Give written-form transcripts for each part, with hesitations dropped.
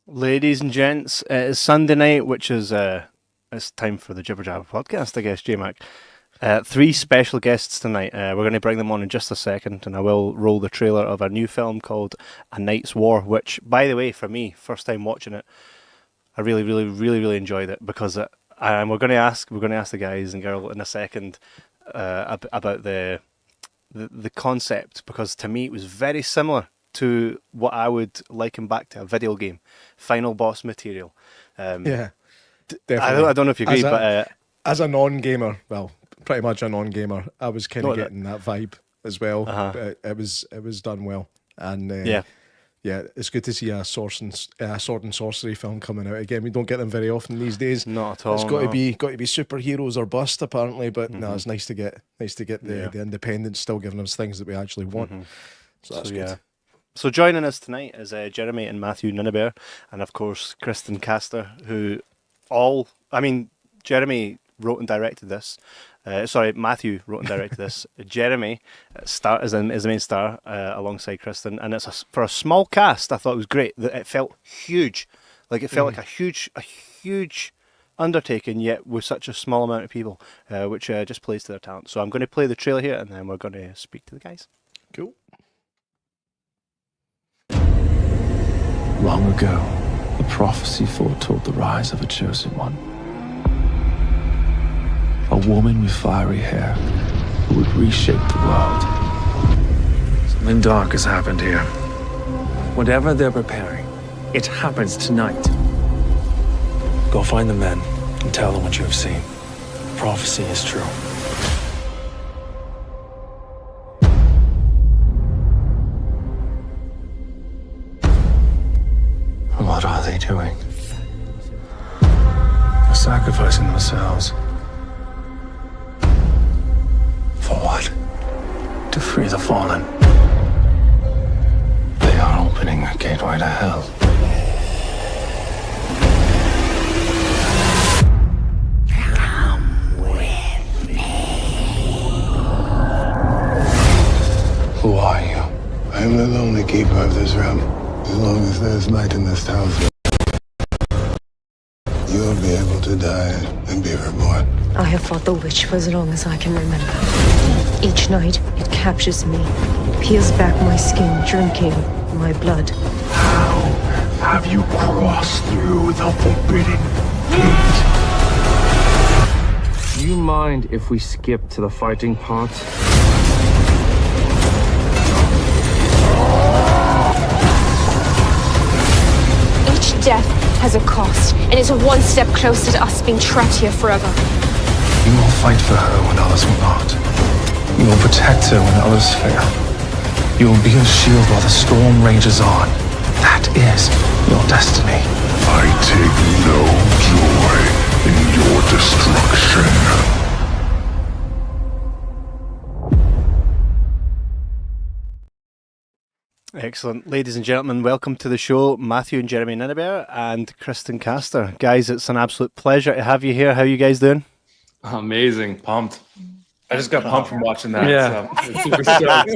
Ladies and gents, it is Sunday night, which is it's time for the Jibber Jabber podcast, I guess, Jay Mack. Three special guests tonight. We're going to bring them on in just a second, and I will roll the trailer of a new film called A Night's War, which, by the way, for me, first time watching it, I really enjoyed it because we're going to ask the guys and girl in a second about the concept, because to me it was very similar to what I would liken back to a video game, final boss material. Yeah, Definitely. I don't know if you agree, but as a non-gamer, well, pretty much a non-gamer, I was kind of No, getting that vibe as well. Uh-huh. But it was done well, and yeah, yeah, it's good to see a sword and sorcery film coming out again. We don't get them very often these days. not at all. It's got to no. be superheroes or bust apparently, but no, it's nice to get Yeah. the independence still giving us things that we actually want. So that's good. Yeah. So joining us tonight is Jeremy and Matthew Ninaber, and of course Kristen Kaster, Jeremy wrote and directed this. Matthew wrote and directed this. Jeremy is the main star alongside Kristen, and for a small cast. I thought it was great. That it felt huge, like it felt like a huge undertaking, yet with such a small amount of people, which just plays to their talent. So I'm going to play the trailer here, and then we're going to speak to the guys. Cool. Long ago, a prophecy foretold the rise of a chosen one. A woman with fiery hair who would reshape the world. Something dark has happened here. Whatever they're preparing, it happens tonight. Go find the men and tell them what you have seen. The prophecy is true. What are they doing? They're sacrificing themselves. For what? To free the fallen. They are opening a gateway to hell. Come with me. Who are you? I am the lonely keeper of this realm. As long as there is light in this town, you will be able to die and be reborn. I have fought the witch for as long as I can remember. Each night, it captures me, peels back my skin, drinking my blood. How have you crossed through the forbidden gate? Do you mind if we skip to the fighting part? Each death has a cost, and is one step closer to us being trapped here forever. You will fight for her when others will not. You will protect her when others fail. You will be a shield while the storm rages on. That is your destiny. I take no joy in your destruction. Excellent. Ladies and gentlemen, welcome to the show, Matthew and Jeremy Ninaber and Kristen Kaster. Guys, it's an absolute pleasure to have you here. How are you guys doing? Amazing. Pumped. I just got pumped from watching that. Yeah. So it's super stoked.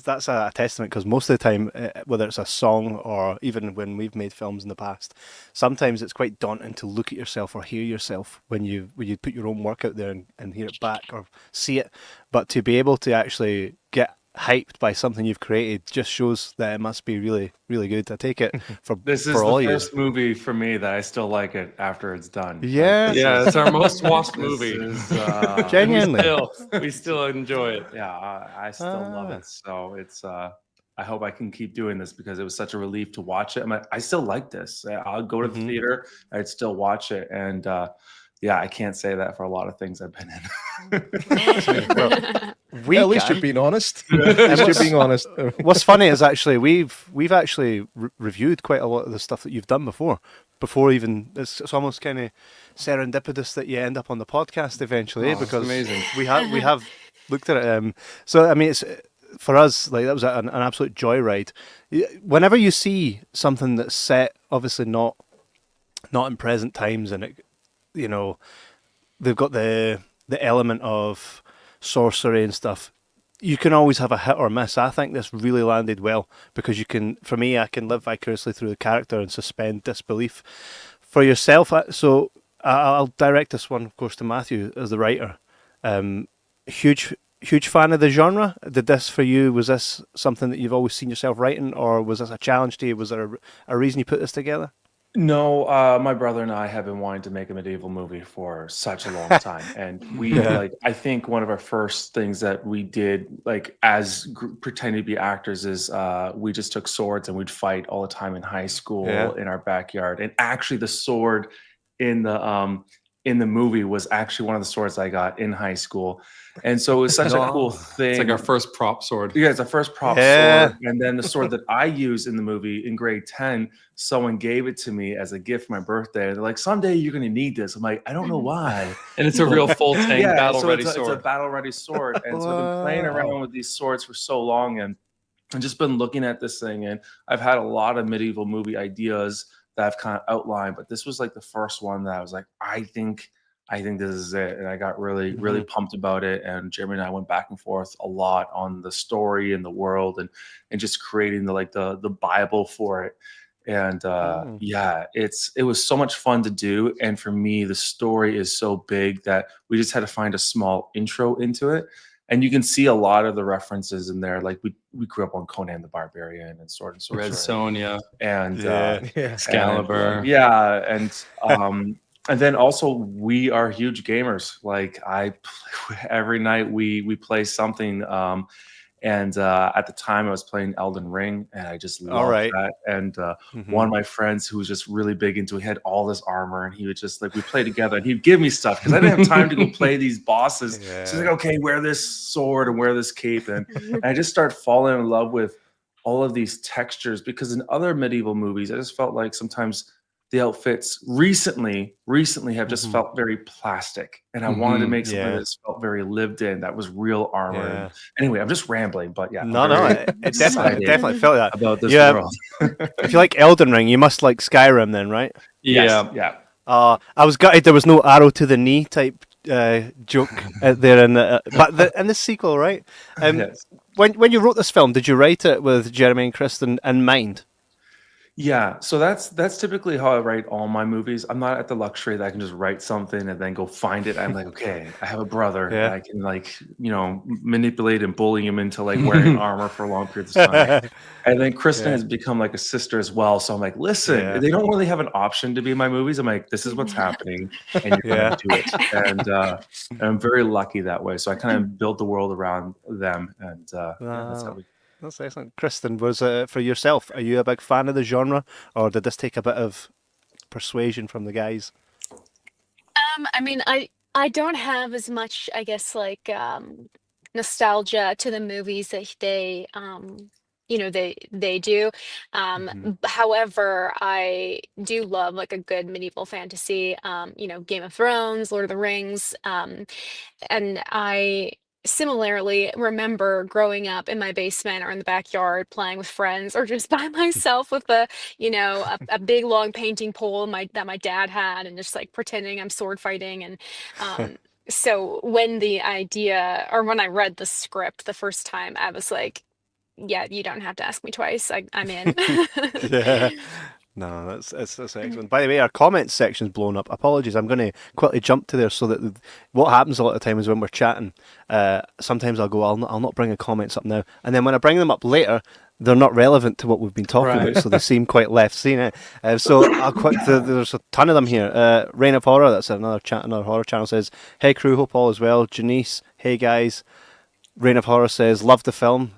That's a testament, because most of the time, whether it's a song or even when we've made films in the past, sometimes it's quite daunting to look at yourself or hear yourself when you put your own work out there and hear it back or see it. But to be able to actually get hyped by something you've created just shows that it must be really good. I take it for This is for all the you. first movie for me that I still like it after it's done. Yeah. Yeah, it's our most watched This movie. is, Genuinely. we still enjoy it. Yeah, I still love Ah. it. So it's I hope I can keep doing this because it was such a relief to watch it. I still like this. I'll go to the theater, I'd still watch it, and yeah, I can't say that for a lot of things I've been in. At least you're being honest. At least you're being honest. What's funny is actually we've actually reviewed quite a lot of the stuff that you've done before even it's almost kind of serendipitous that you end up on the podcast eventually, because amazing. we have looked at it. So I mean, it's for us, like, that was an absolute joyride. Whenever you see something that's set, obviously not in present times, and it, you know, they've got the element of sorcery and stuff. you can always have a hit or miss. I think this really landed well because for me, I can live vicariously through the character and suspend disbelief. For yourself, so I'll direct this one, of course, to Matthew as the writer. Huge fan of the genre. Did this for you? Was this something that you've always seen yourself writing, or was this a challenge to you? Was there a reason you put this together? No, my brother and I have been wanting to make a medieval movie for such a long time, and we like. I think one of our first things that we did, like as pretending to be actors, is we just took swords and we'd fight all the time in high school in our backyard. And actually, the sword in the movie was actually one of the swords I got in high school. And so it was such a cool thing. It's like our first prop sword. Yeah, it's our first prop sword. And then the sword that I use in the movie in grade 10, someone gave it to me as a gift for my birthday. They're like, someday you're going to need this. I'm like, I don't know why. And it's a real full tank battle-ready sword. It's a battle-ready sword. And so I've been playing around with these swords for so long and just been looking at this thing. And I've had a lot of medieval movie ideas that I've kind of outlined. But this was like the first one that I was like, I think this is it. And I got really, really pumped about it. And Jeremy and I went back and forth a lot on the story and the world and just creating the Bible for it. And it was so much fun to do. And for me, the story is so big that we just had to find a small intro into it. And you can see a lot of the references in there. Like we grew up on Conan the Barbarian and Sword and Sorcery. Red Sonja. And Excalibur. And then also we are huge gamers. Like every night we play something. And at the time I was playing Elden Ring and I just loved that. And one of my friends who was just really big into it, he had all this armor and he would just we play together and he'd give me stuff because I didn't have time to go play these bosses. So he's like, okay, wear this sword and wear this cape. And I just started falling in love with all of these textures because in other medieval movies, I just felt like sometimes the outfits recently have just felt very plastic, and I wanted to make something that felt very lived in, that was real armor. Anyway, I'm just rambling, but it definitely felt that about this world. If you like Elden Ring, you must like Skyrim, then, right? Yeah. I was gutted there was no arrow to the knee type joke there in the sequel, right? When you wrote this film, did you write it with Jeremy and Kristen in mind? Yeah, so that's typically how I write all my movies. I'm not at the luxury that I can just write something and then go find it. I'm like, okay, I have a brother. And I can manipulate and bully him into wearing armor for long periods of time. And then Kristen has become like a sister as well. So I'm like, listen, they don't really have an option to be in my movies. I'm like, this is what's happening, and you're going to do it. And I'm very lucky that way. So I kind of built the world around them, and that's how we. That's excellent. Kristen, was for yourself, are you a big fan of the genre, or did this take a bit of persuasion from the guys? I mean, I don't have as much, I guess, nostalgia to the movies that they do. However, I do love a good medieval fantasy, Game of Thrones, Lord of the Rings, and I similarly remember growing up in my basement or in the backyard playing with friends or just by myself with a big long painting pole that my dad had, and just pretending I'm sword fighting. And so when the idea, or when I read the script the first time, I was like, yeah, you don't have to ask me twice. I'm in. No, that's excellent. By the way, our comments section's blown up. Apologies, I'm going to quickly jump to there so that what happens a lot of times when we're chatting, sometimes I'll go, I'll not bring the comments up now, and then when I bring them up later, they're not relevant to what we've been talking about, so they seem quite left seen. So there's a ton of them here. Reign of Horror, that's another horror channel, says, hey crew, hope all is well. Janice, hey guys. Reign of Horror says, love the film,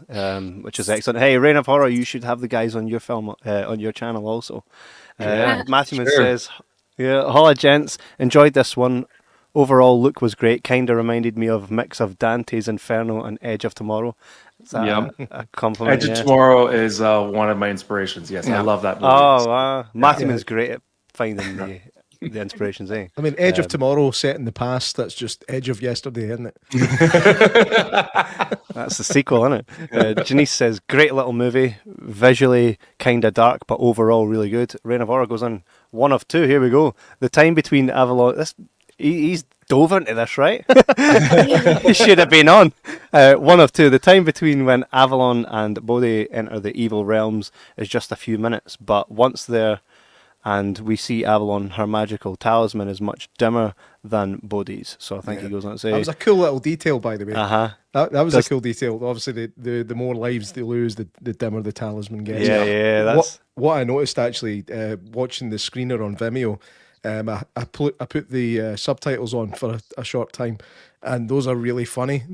which is excellent. Hey, Reign of Horror, you should have the guys on your film, on your channel also. Matthew says, holla gents, enjoyed this one. Overall look was great, kind of reminded me of a mix of Dante's Inferno and Edge of Tomorrow. Is that a compliment? Edge of Tomorrow is one of my inspirations. Yes, I love that movie. Oh, wow. Matthew is great at finding the inspirations, eh? I mean, Edge of Tomorrow set in the past, that's just Edge of Yesterday, isn't it? That's the sequel, isn't it? Janice says, great little movie, visually kind of dark, but overall really good. Reign of Horror goes on 1 of 2, here we go. The time between Avalon, he's dove into this, right? You should have been on. One of two. The time between when Avalon and Bodhi enter the evil realms is just a few minutes, but once they're and we see Avalon, her magical talisman is much dimmer than Bodhi's. So I think he goes on to say... That was a cool little detail, by the way. Uh-huh. That was a cool detail. Obviously, the more lives they lose, the dimmer the talisman gets. Yeah, that's... What I noticed, actually, watching the screener on Vimeo, I put the subtitles on for a short time, and those are really funny.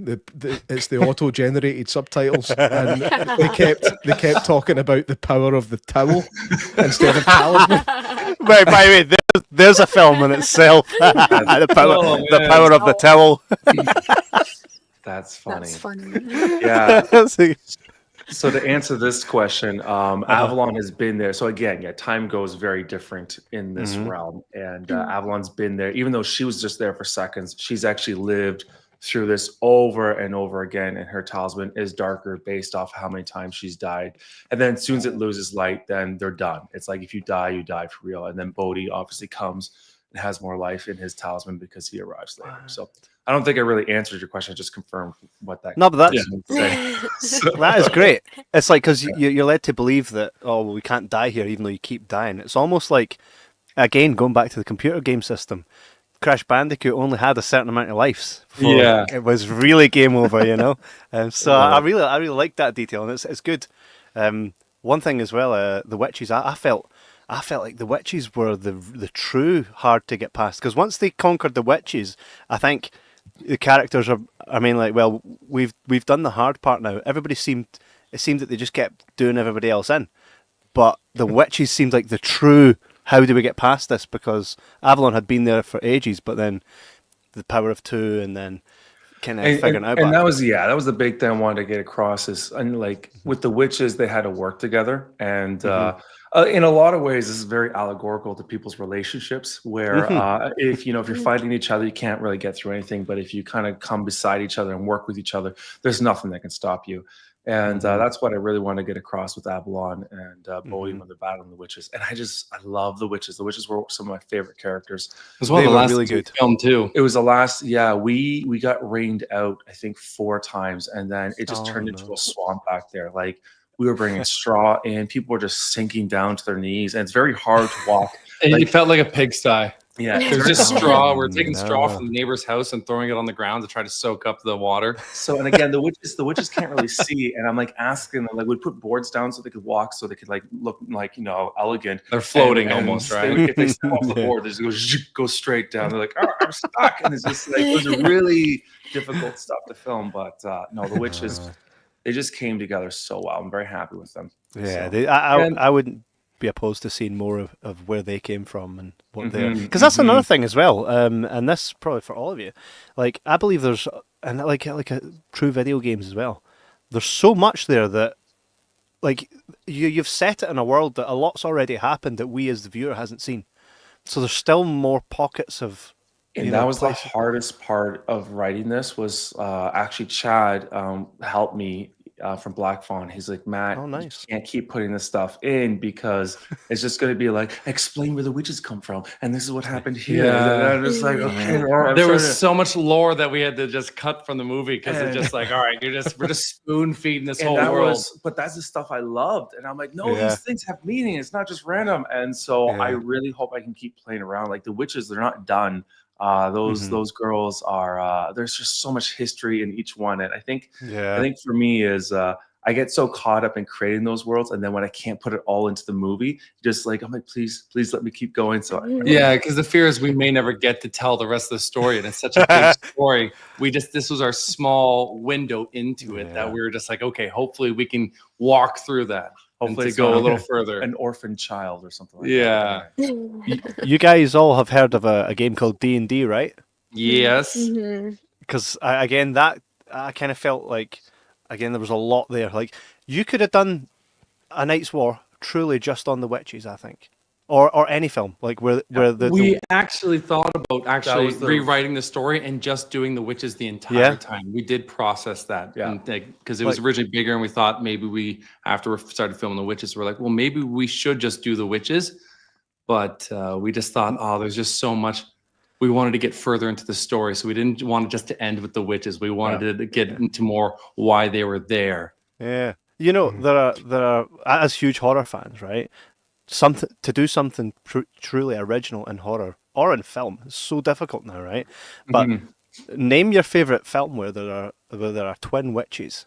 It's the auto-generated subtitles, and they kept talking about the power of the towel instead of talisman. Right, by the way, there's a film in itself. the power of the towel. That's funny. That's funny. Yeah. So to answer this question, Avalon has been there. So again, time goes very different in this realm. And Avalon's been there, even though she was just there for seconds, she's actually lived through this over and over again. And her talisman is darker based off how many times she's died. And then as soon as it loses light, then they're done. It's like, if you die, you die for real. And then Bodhi obviously comes and has more life in his talisman because he arrives later. So I don't think I really answered your question. I just confirmed what that. No, but that is great. It's like, because you're led to believe that, we can't die here, even though you keep dying. It's almost like, again, going back to the computer game system, Crash Bandicoot only had a certain amount of lives. It was really game over, you know. So I really like that detail, and it's good. One thing as well, the witches. I felt like the witches were the true hard to get past, because once they conquered the witches, I think the characters are. I mean, like, well, we've done the hard part now. It seemed that they just kept doing everybody else in, but the witches seemed like the true. How do we get past this? Because Avalon had been there for ages, but then the power of two, and then kind of figuring out. And that was the big thing I wanted to get across is, and like with the witches, they had to work together, and in a lot of ways, this is very allegorical to people's relationships. Where if you're fighting each other, you can't really get through anything. But if you kind of come beside each other and work with each other, there's nothing that can stop you. And that's what I really want to get across with Avalon and Bodhi when they're battling the witches. And I love the witches. The witches were some of my favorite characters. It was one of the last really good film too. It was the last. Yeah, we got rained out, I think 4 times, and then it just turned into a swamp back there. Like, we were bringing straw in, people were just sinking down to their knees, and it's very hard to walk. And it felt like a pigsty. Yeah, there's just straw. We're taking straw from the neighbor's house and throwing it on the ground to try to soak up the water. So, and again, the witches can't really see, and I'm like asking them, like, we'd put boards down so they could walk, so they could like look like elegant. They're floating almost, right? If they step off the board, they just go straight down. They're like, I'm stuck, and it's just like, it was really difficult stuff to film. But no, the witches, they just came together so well. I'm very happy with them. Yeah, so. I wouldn't be opposed to seeing more of where they came from and what they're, because that's another thing as well, and this probably for all of you, like, I believe there's, and like a true video games as well, there's so much there that, like, you've set it in a world that a lot's already happened that we as the viewer hasn't seen, so there's still more pockets of, and that was the hardest part of writing this was actually Chad helped me from Black Fawn. He's like, Matt, you can't keep putting this stuff in because it's just going to be like, explain where the witches come from, and this is what happened here. And I'm just like, okay, there was so much lore that we had to just cut from the movie because it's just like, all right, we're just spoon feeding this whole world. But that's the stuff I loved, and I'm like, no, these things have meaning. It's not just random. And so I really hope I can keep playing around. Like, the witches, they're not done. Those girls are there's just so much history in each one, and I think for me is I get so caught up in creating those worlds, and then when I can't put it all into the movie, just like, I'm like, please let me keep going. So because the fear is we may never get to tell the rest of the story, and it's such a big story. This was our small window into it that we were just like, okay, hopefully we can walk through that. Hopefully to go a little further. An orphan child or something like that. You guys all have heard of a game called D&D, right? Yes. Because I kind of felt like, again, there was a lot there. Like, you could have done A Night's War truly just on the witches, I think. Or any film, like where we actually thought about rewriting the story and just doing the witches the entire time. We did process that, because it was originally bigger, and we thought maybe after we started filming the witches, we're like, well, maybe we should just do the witches, but we just thought, there's just so much. we wanted to get further into the story. So we didn't want it just to end with the witches. We wanted to get into more why they were there. Yeah. You know, there are as huge horror fans, right? To do something truly original in horror or in film is so difficult now, right? But name your favorite film where there are twin witches.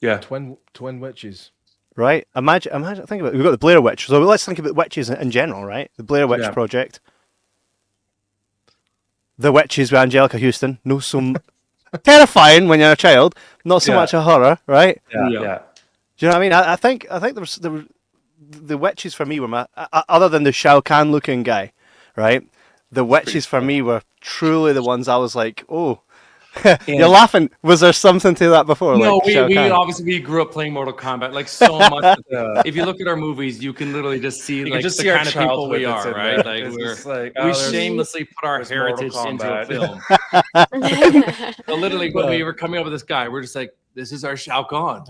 Yeah, Twin witches. Right? Imagine. Think about it. We've got the Blair Witch. So let's think about witches in general, right? The Blair Witch Project. The Witches with Angelica Houston. No, so terrifying when you're a child. Not so much a horror, right? Yeah. Do you know what I mean? I think the witches for me were my other than the Shao Kahn looking guy, right? The witches for me were truly the ones I was like, oh. You're laughing. Was there something to that before? No, like we obviously we grew up playing Mortal Kombat like so much. If you look at our movies, you can literally just see like just the see our kind of people we childhood are, that's in right? there. Like It's just like, we shamelessly put our there's Mortal heritage into a Kombat. film. So literally, when we were coming up with this guy, we're just like, "This is our Shao Kahn."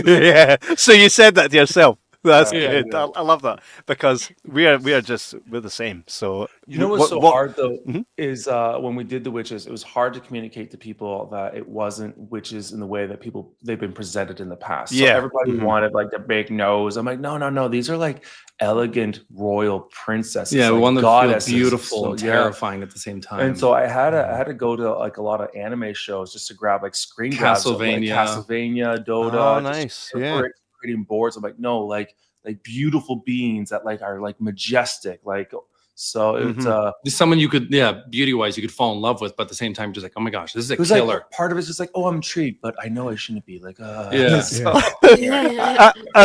Yeah. So you said that to yourself. That's good. Yeah. I love that because we're the same. So You know what's hard though is when we did the witches, it was hard to communicate to people that it wasn't witches in the way that they've been presented in the past. So everybody wanted like the big nose. I'm like, no. These are like elegant royal princesses. Yeah, like one that goddesses. feels beautiful and So, terrifying at the same time. And so I had to go to like a lot of anime shows just to grab like screen grabs of like Castlevania, Dota. Oh, nice. Yeah. Creating boards. I'm like, no, like beautiful beings that like are like majestic, like so it's just someone you could beauty wise you could fall in love with, but at the same time just like, oh my gosh, this is a killer. Like, part of it's just like, oh, I'm intrigued, but I know I shouldn't be like I've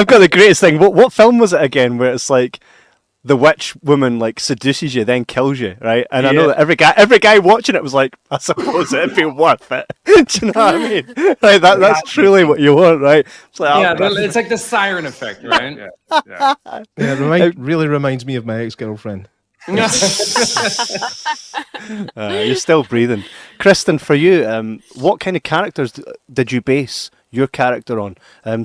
got the greatest thing. What film was it again where it's like the witch woman like seduces you, then kills you, right? And I know that every guy watching it was like, I suppose it'd be worth it. Do you know what I mean? Like that's truly what you want, right? It's like, it's like the siren effect, right? It really reminds me of my ex-girlfriend. You're still breathing, Kristen. For you, what kind of characters did you base your character on?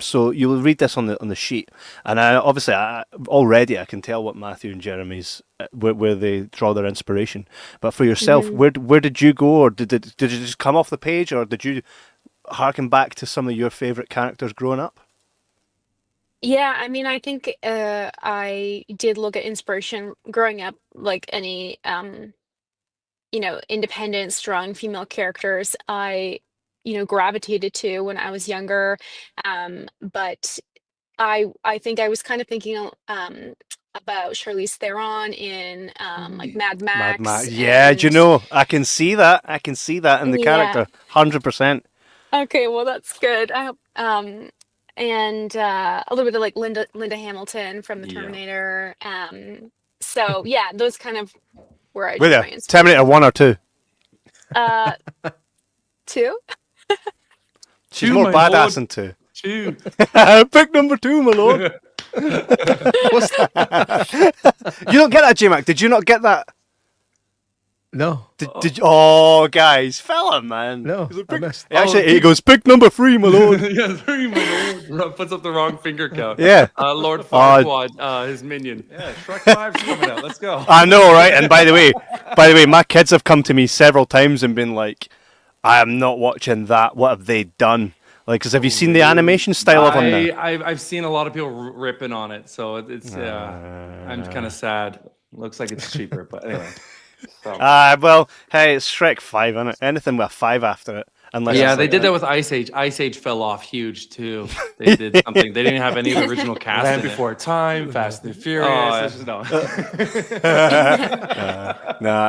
So you will read this on the sheet, and obviously already I can tell what Matthew and Jeremy's where they draw their inspiration. But for yourself, where did you go, or did it just come off the page, or did you harken back to some of your favorite characters growing up? Yeah, I mean, I think I did look at inspiration growing up, like any independent, strong female characters I gravitated to when I was younger. But I think I was kind of thinking about Charlize Theron in like Mad Max. Yeah, do you know? I can see that. In the character, 100%. Okay, well that's good. I hope. And a little bit of like Linda Hamilton from the Terminator. So yeah, those kind of where I drew my inspiration. Terminator 1 or 2? 2. She's more badass than 2. 2. Pick number 2, my lord. What's that? You don't get that, J Mac. Did you not get that? No. Did you? Oh, guys, fella, man. No, I missed. Actually, he goes, pick number 3, my lord. 3, my lord. Puts up the wrong finger count. Yeah. Lord Farquaad, his minion. Yeah, Shrek 5's coming out. Let's go. I know, right? And by the way, my kids have come to me several times and been like, I am not watching that. What have they done? Like, because have you seen the animation style of them now? I've seen a lot of people ripping on it, so it's I'm kind of sad. Looks like it's cheaper, but anyway. So. Well, hey, it's Shrek 5, isn't it? Anything with a 5 after it. Unless they did that with Ice Age. Ice Age fell off huge too. They did something. They didn't have any of the original cast. Land Before Time, Fast and Furious. No, it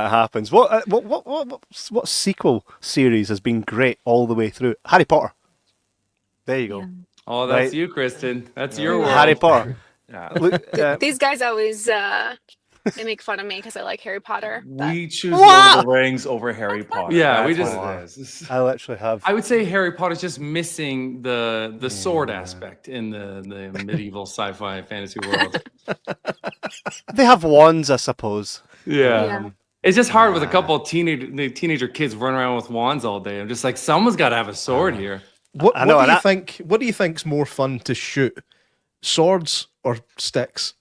happens. What sequel series has been great all the way through? Harry Potter. There you go. Yeah. Oh, that's you, Kristen. That's your world. Harry Potter. Yeah. These guys always they make fun of me because I like Harry Potter. We choose Lord of the Rings over Harry Potter. Yeah, I literally have. I would say Harry Potter's just missing the sword aspect in the medieval sci-fi fantasy world. They have wands, I suppose. Yeah. It's just hard with a couple of teenager kids running around with wands all day. I'm just like, someone's got to have a sword here. What do you think's more fun to shoot? Swords or sticks?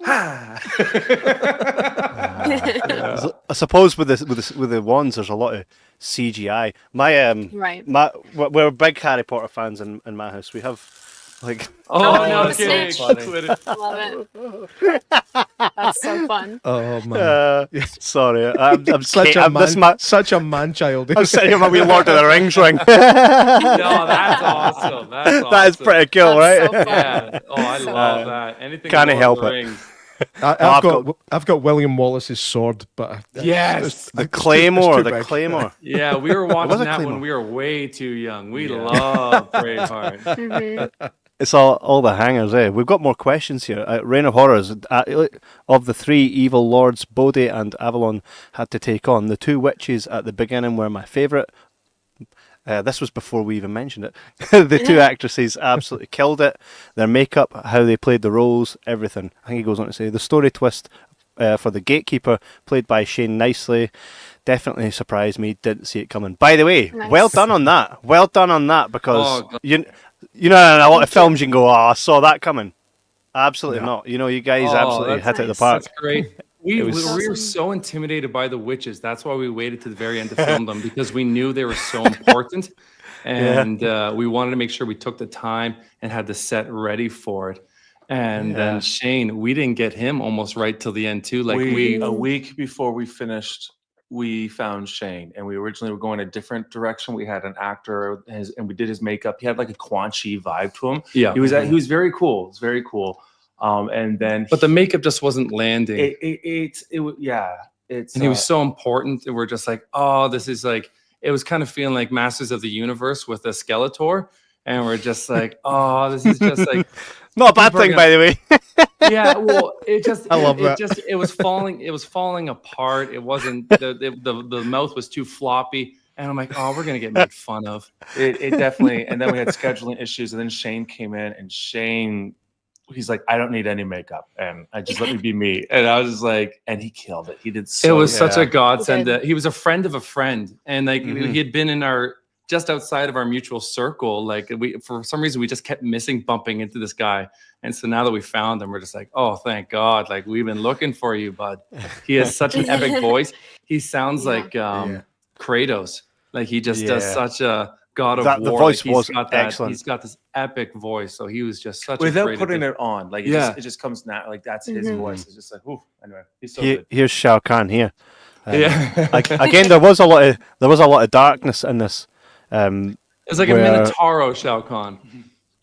I suppose with the wands, there's a lot of CGI. Right. We're big Harry Potter fans in my house. We have like. Oh, no the kidding. snitch. Love it. That's so fun. Oh man, Sorry, I'm such a man, such a man child. I'm sitting here with my wee Lord of the Rings ring. No, that's awesome. That is pretty cool, That's right? so fun. Yeah. Oh, I love that. Anything. Can't with help Lord of it. the Rings. I've got William Wallace's sword, but Yes. The Claymore, big. Claymore. Yeah, we were watching a that Claymore. when we were way too young. We love Braveheart. Mhm. It's all the hangers, eh? We've got more questions here. Reign of Horrors. Of the three evil lords Bodhi and Avalon had to take on, the two witches at the beginning were my favourite. This was before we even mentioned it. The two actresses absolutely killed it. Their makeup, how they played the roles, everything. I think he goes on to say the story twist for the gatekeeper, played by Shane Nicely, definitely surprised me. Didn't see it coming. By the way, Nice. well done on that. Well done on that, because Oh, God. you know, in a lot of films you can go, "Oh, I saw that coming." Absolutely not. You know, you guys Oh, absolutely that's hit it the nice. park. That's great. We It was- were so intimidated by the witches. That's why we waited to the very end to film them, because we knew they were so important. And we wanted to make sure we took the time and had the set ready for it. And then Shane, we didn't get him almost right till the end too. Like a week before we finished, we found Shane, and we originally were going a different direction. We had an actor, and we did his makeup. He had like a Quan Chi vibe to him. Yeah. He was very cool. It's very cool. And then, But the makeup just wasn't landing. it's And he was so important. And we're just like, oh, this is like, it was kind of feeling like Masters of the Universe with a Skeletor. And we're just like, oh, this is just like, Not a bad thing, by the way. yeah. Well, it just, I love that. it was falling apart. It wasn't, the mouth was too floppy. And I'm like, oh, we're going to get made fun of. it definitely. And then we had scheduling issues, and then Shane came in, and he's like, I don't need any makeup, and I just let me be me. And I was just like, and he killed it. He did so. It was good. such a godsend. He did. He was a friend of a friend, and like he had been in our just outside of our mutual circle. Like for some reason, we just kept bumping into this guy. And so now that we found him, we're just like, oh, thank God! Like we've been looking for you, bud. He has such an epic voice. He sounds like Kratos. Like he just does such a God of War. The voice like, was excellent. He's got this epic voice. So he was just such without a great putting addition. it on. Like it just comes now. Like that's his voice. It's just like, ooh. Anyway, he's so good. Here's Shao Kahn here. Yeah. Again, there was a lot of darkness in this. It's like where- a Minotauro Shao Kahn.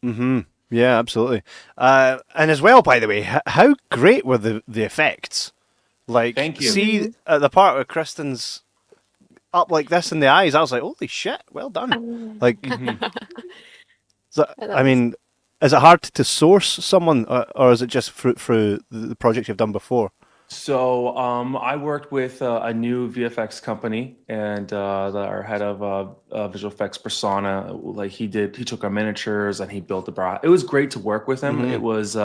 Mm-hmm. Yeah, absolutely. And as well, by the way, how great were the effects? Like, Thank you. see the part where Kristen's up like this in the eyes, I was like, holy shit, well done. Like, so, I mean, is it hard to source someone, or is it just through the projects you've done before? So I worked with a new VFX company, and our head of visual effects persona, like he took our miniatures and he built the bra. It was great to work with him. It was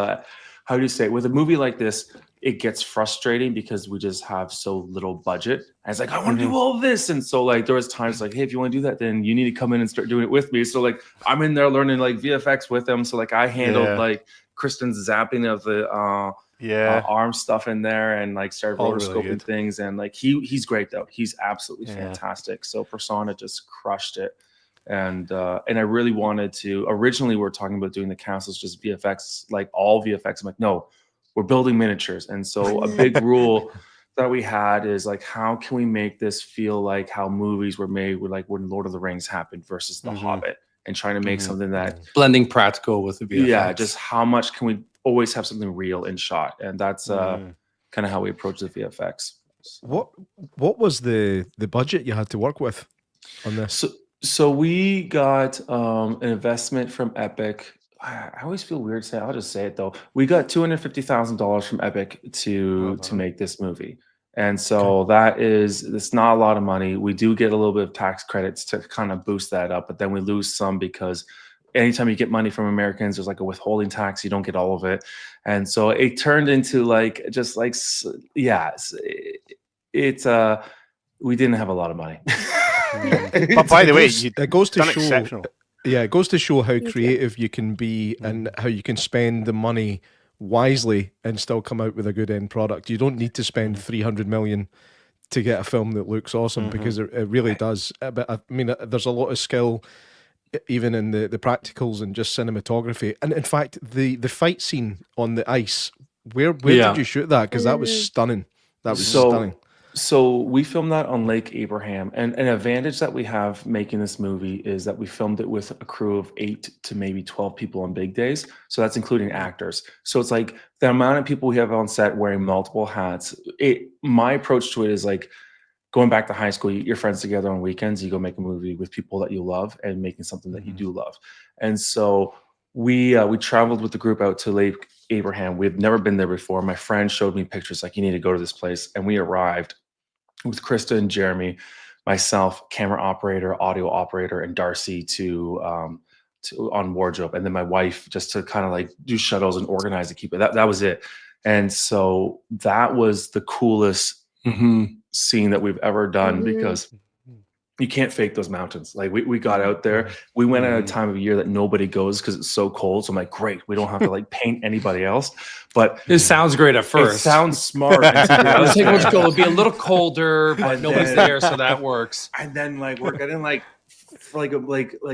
how do you say, with a movie like this, it gets frustrating because we just have so little budget. And it's like, I want to do all this. And so like there was times like, hey, if you want to do that, then you need to come in and start doing it with me. So like I'm in there learning like VFX with him. So like I handled like Kristen's zapping of the arm stuff in there, and like started All really rotoscoping good. things. And like he's great though. He's absolutely fantastic. So Persona just crushed it. And I really wanted to, originally we were talking about doing the castles just VFX, like all VFX. I'm like, no, we're building miniatures. And so a big rule that we had is like, how can we make this feel like how movies were made with like when Lord of the Rings happened versus The Hobbit, and trying to make something that Blending practical with the VFX. yeah, just how much can we always have something real in shot? And that's kind of how we approach the VFX. What was the budget you had to work with on this? So we got an investment from Epic. I always feel weird saying. I'll just say it though. We got $250,000 from Epic to make this movie, and so it's not a lot of money. We do get a little bit of tax credits to kind of boost that up, but then we lose some because anytime you get money from Americans, there's like a withholding tax. You don't get all of it, and so it turned into like just like it's we didn't have a lot of money. But by the way, it goes to done show exceptional. Yeah, it goes to show how creative you can be and how you can spend the money wisely and still come out with a good end product. You don't need to spend 300 million to get a film that looks awesome, because it really does. But I mean, there's a lot of skill even in the practicals and just cinematography. And in fact, the fight scene on the ice, where did you shoot that? Because that was stunning. That was stunning. So we filmed that on Lake Abraham, and an advantage that we have making this movie is that we filmed it with a crew of 8 to maybe 12 people on big days. So that's including actors. So it's like the amount of people we have on set wearing multiple hats. My approach to it is like going back to high school, you get your friends together on weekends, you go make a movie with people that you love and making something that you do love. And so we traveled with the group out to Lake Abraham. We had never been there before. My friend showed me pictures like, you need to go to this place. And we arrived with Krista and Jeremy, myself, camera operator, audio operator, and Darcy to on wardrobe, and then my wife just to kind of like do shuttles and organize and keep it. That was it. And so that was the coolest scene that we've ever done, because you can't fake those mountains. Like we got out there, we went at a time of year that nobody goes because it's so cold. So I'm like, great, we don't have to like paint anybody else. But it sounds great at first. It sounds smart. I was thinking, let's go. It'll be a little colder, but nobody's there, so that works. And then like we're getting like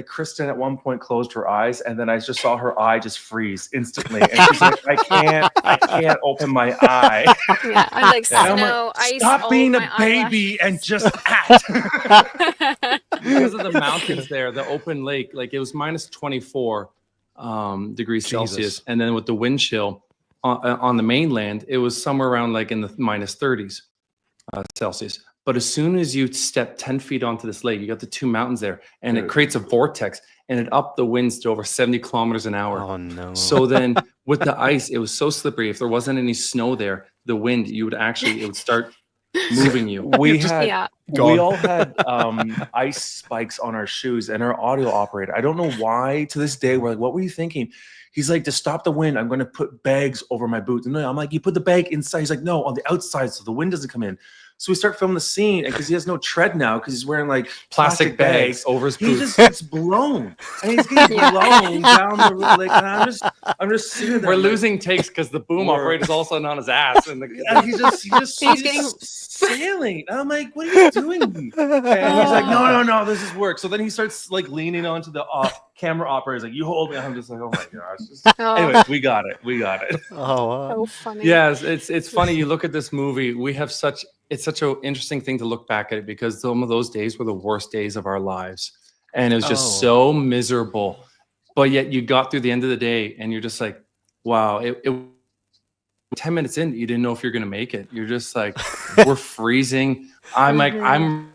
Kristen at one point closed her eyes, and then I just saw her eye just freeze instantly, and she's like, I can't open my eye. Yeah, I'm like, snow, ice. Stop being a baby and just act. Because of the mountains there, the open lake, like it was minus 24 degrees Celsius, and then with the wind chill on the mainland, it was somewhere around like in the minus 30s Celsius. But as soon as you step 10 feet onto this lake, you got the two mountains there, and it creates a vortex, and it upped the winds to over 70 kilometers an hour. Oh, no. So then with the ice, it was so slippery. If there wasn't any snow there, the wind, it would start moving you. We all had ice spikes on our shoes, and our audio operator, I don't know why to this day, we're like, what were you thinking? He's like, to stop the wind, I'm going to put bags over my boots. And I'm like, you put the bag inside. He's like, no, on the outside so the wind doesn't come in. So we start filming the scene, and because he has no tread now, because he's wearing like plastic bags over his boots. He just gets blown, and he's getting blown down the lake. And I'm just sitting there. We're losing takes because the boom operator's all of a sudden on his ass, and he's just sailing. And I'm like, what are you doing? And he's like, no, this is work. So then he starts like leaning onto the camera operator. He's like, you hold me. I'm just like, oh my gosh. Anyway, we got it. Oh, wow. So funny. Yes, it's funny. You look at this movie. It's such an interesting thing to look back at it, because some of those days were the worst days of our lives, and it was just so miserable. But yet you got through the end of the day, and you're just like, wow. It 10 minutes in, you didn't know if you're going to make it. You're just like, we're freezing. I'm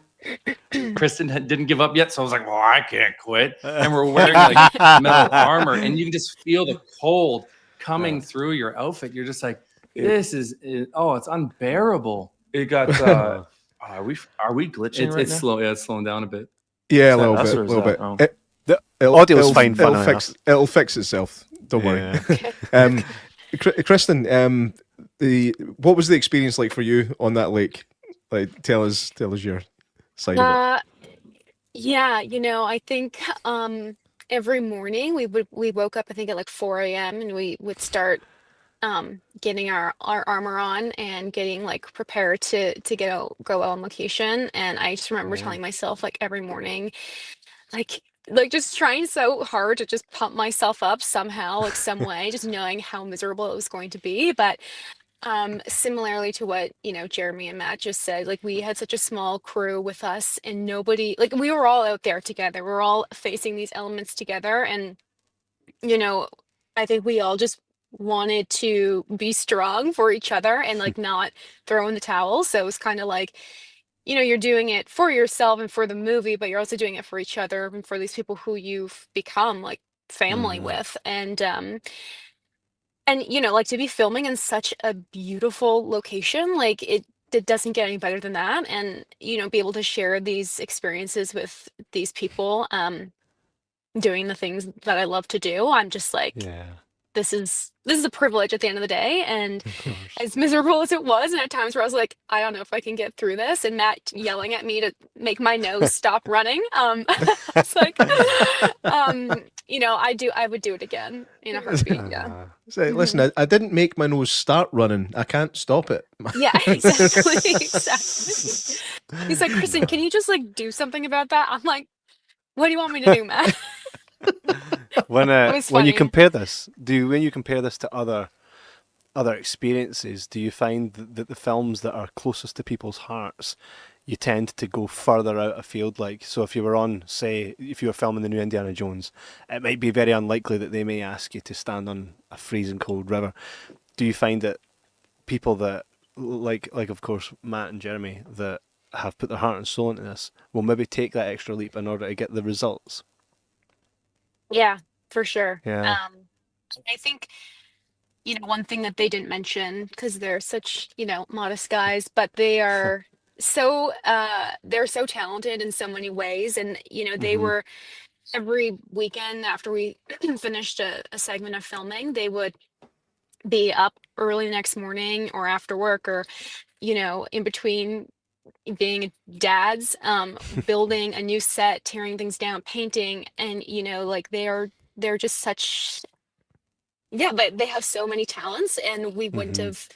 Kristen didn't give up yet, so I was like, well, I can't quit. And we're wearing like metal armor, and you can just feel the cold coming through your outfit. You're just like, this is it's unbearable. It got. Are we glitching right it's now? slow. Yeah, it's slowing down a bit. Yeah, a little bit. Oh. The audio's fine. It'll fix itself. Don't worry. Kristen, what was the experience like for you on that lake? Like, tell us your side of it. Yeah, I think every morning we woke up, I think at like 4 a.m. and we would start getting our armor on and getting like prepared to go out on location. And I just remember telling myself like every morning, like just trying so hard to just pump myself up somehow, like some way, just knowing how miserable it was going to be. But similarly to what Jeremy and Matt just said, like we had such a small crew with us, and nobody, like we were all out there together, we're all facing these elements together, and I think we all just wanted to be strong for each other and like not throw in the towel. So it was kind of like, you're doing it for yourself and for the movie, but you're also doing it for each other and for these people who you've become like family with. And like to be filming in such a beautiful location, like it doesn't get any better than that. And be able to share these experiences with these people, doing the things that I love to do. I'm just like, this is a privilege at the end of the day. And as miserable as it was, and at times where I was like, I don't know if I can get through this, and Matt yelling at me to make my nose stop running. It's like, I would do it again in a heartbeat. Yeah. Say, listen, I didn't make my nose start running. I can't stop it. Yeah, exactly. Exactly. He's like, Kristen, can you just like do something about that? I'm like, what do you want me to do, Matt? When was when you funny. compare this, when you compare this to other experiences, do you find that the films that are closest to people's hearts, you tend to go further out afield? Like, so if you were on, say, if you were filming the new Indiana Jones, it might be very unlikely that they may ask you to stand on a freezing cold river. Do you find that people that, like of course, Matt and Jeremy, that have put their heart and soul into this, will maybe take that extra leap in order to get the results? Yeah, for sure. Yeah. I think, one thing that they didn't mention, because they're such, modest guys, but they are they're so talented in so many ways. And, they were every weekend after we finished a segment of filming, they would be up early the next morning or after work or, in between being dads, building a new set, tearing things down, painting, and like they're just such, but they have so many talents, and we wouldn't have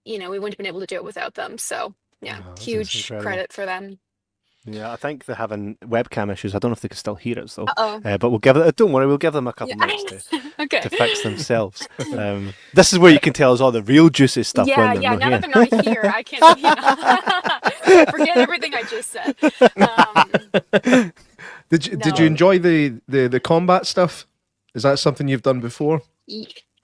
been able to do it without them. So yeah, Oh, that's huge incredible. credit for them. Yeah, I think they're having webcam issues. I don't know if they can still hear us though. Uh-oh. But we'll give it. Don't worry, we'll give them a couple Yeah. minutes Okay. to fix themselves. This is where you can tell us all the real juicy stuff Yeah, when they're yeah. not Now here. that they're not here, I can't. Forget everything I just said. Did you enjoy the combat stuff? Is that something you've done before?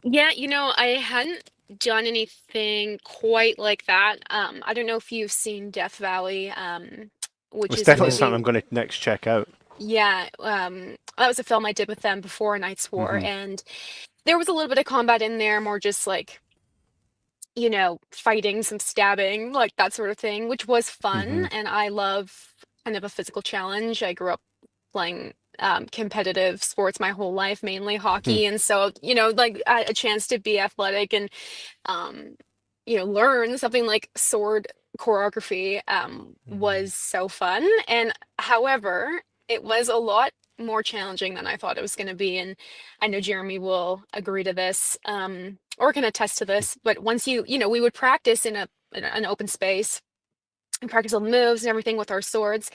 Yeah, I hadn't done anything quite like that. I don't know if you've seen Death Valley, which It's is definitely a movie. something I'm going to next check out. Yeah, that was a film I did with them before Night's War, and there was a little bit of combat in there, more just like, fighting, some stabbing, like that sort of thing, which was fun. And I love kind of a physical challenge. I grew up playing competitive sports my whole life, mainly hockey, and so like a chance to be athletic and learn something like sword choreography was so fun. And however, it was a lot more challenging than I thought it was going to be, and I know Jeremy will agree to this, or can attest to this. But once we would practice in an open space and practice all the moves and everything with our swords.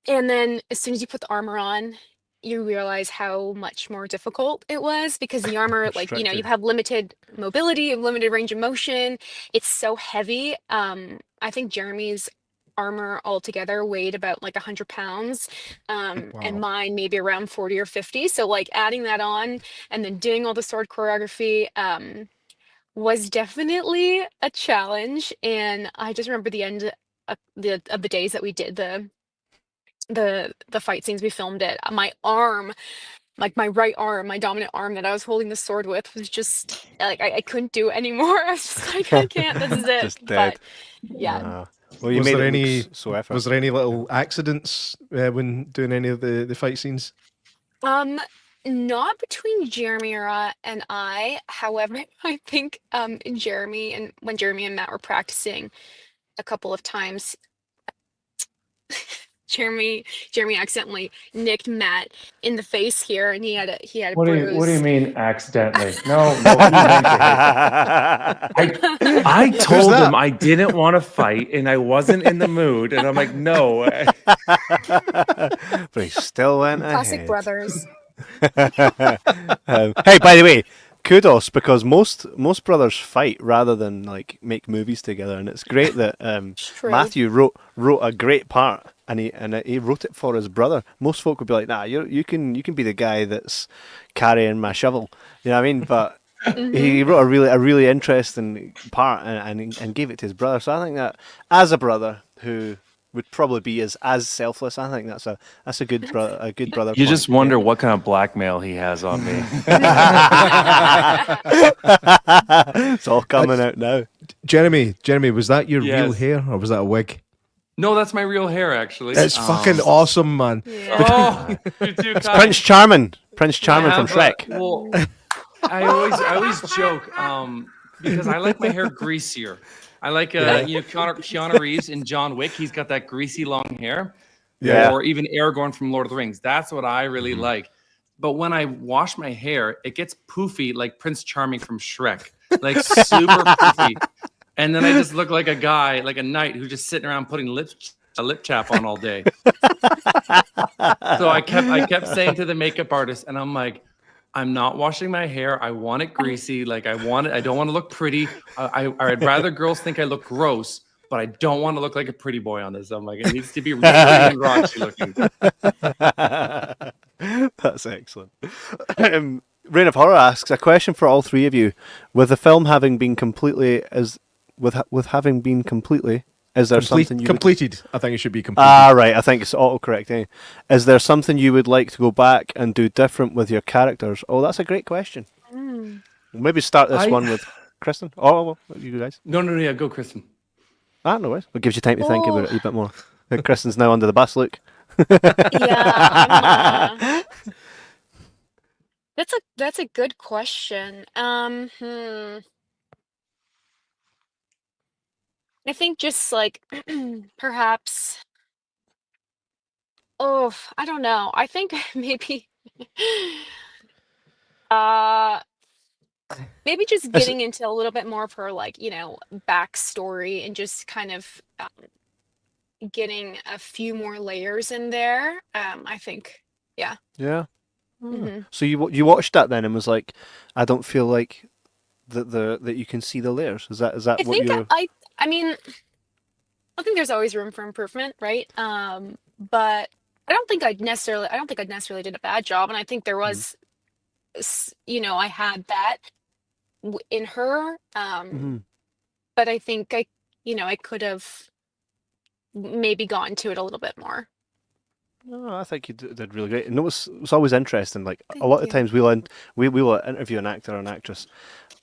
And then as soon as you put the armor on, you realize how much more difficult it was, because the armor, like, you Restricted. have limited mobility, limited range of motion. It's so heavy. I think Jeremy's armor altogether weighed about like 100 pounds, and mine maybe around 40 or 50. So like adding that on and then doing all the sword choreography was definitely a challenge. And I just remember the end of the days that we did the fight scenes, we filmed it. My arm, like my right arm, my dominant arm that I was holding the sword with, was just like I couldn't do it anymore. I was just like, I can't. This is it. Just dead. But yeah. Well, you Was made there it any- look so effort. Was there any little accidents when doing any of the fight scenes? Not between Jeremy and I. However, I think when Jeremy and Matt were practicing a couple of times, Jeremy accidentally nicked Matt in the face here, and he had a bruise. What do you mean accidentally? No, he meant to. I told that? him I didn't want to fight and I wasn't in the mood, and I'm like, no. But he still went Classic ahead. brothers. Hey, by the way, kudos, because most brothers fight rather than like make movies together, and it's great that True. Matthew wrote a great part, and he wrote it for his brother. Most folk would be like, nah, you can be the guy that's carrying my shovel, you know what I mean? But he wrote a really interesting part and gave it to his brother. So I think that as a brother who would probably be as selfless, I think that's a good brother. You point. just wonder what kind of blackmail he has on me. It's all coming out now. Jeremy, was that your real Yes. hair or was that a wig? No, that's my real hair, actually. It's fucking awesome, man. Yeah. Oh, you're too kind. Prince Charming from Yeah, Shrek. Well, I always joke because I like my hair greasier. I like Keanu Reeves in John Wick. He's got that greasy long hair. Yeah. Or even Aragorn from Lord of the Rings. That's what I really like. But when I wash my hair, it gets poofy like Prince Charming from Shrek, like super poofy. And then I just look like a guy, like a knight who's just sitting around putting a lip chap on all day. So I kept saying to the makeup artist, and I'm like, I'm not washing my hair. I want it greasy. Like I don't want to look pretty. I'd rather girls think I look gross, but I don't want to look like a pretty boy on this. I'm like, it needs to be really raunchy looking. That's excellent. Reign of Horror asks a question for all three of you: with the film having been completely is there something you completed? I think it should be completed. right. I think it's autocorrect. Eh? Is there something you would like to go back and do different with your characters? Oh, that's a great question. Maybe start this one with Kristen. Oh, well, you guys. No, yeah, go, Kristen. No worries. It gives you time to think about it a wee bit more. Kristen's now under the bus, Luke. Yeah. That's a good question. I think just like perhaps. Oh, I don't know. I think maybe. Maybe just getting into a little bit more of her, like, backstory and just kind of getting a few more layers in there. I think, yeah. Yeah. hmm So you watched that then and was like, I don't feel like that you can see the layers. Is that I what think you're? I mean, I think there's always room for improvement, right? But I don't think I necessarily did a bad job, and I think there was, I had that in her. But I think I could have maybe gotten to it a little bit more. No, I think you did really great. And it's always interesting. Like Thank a lot of you. times we will interview an actor or an actress,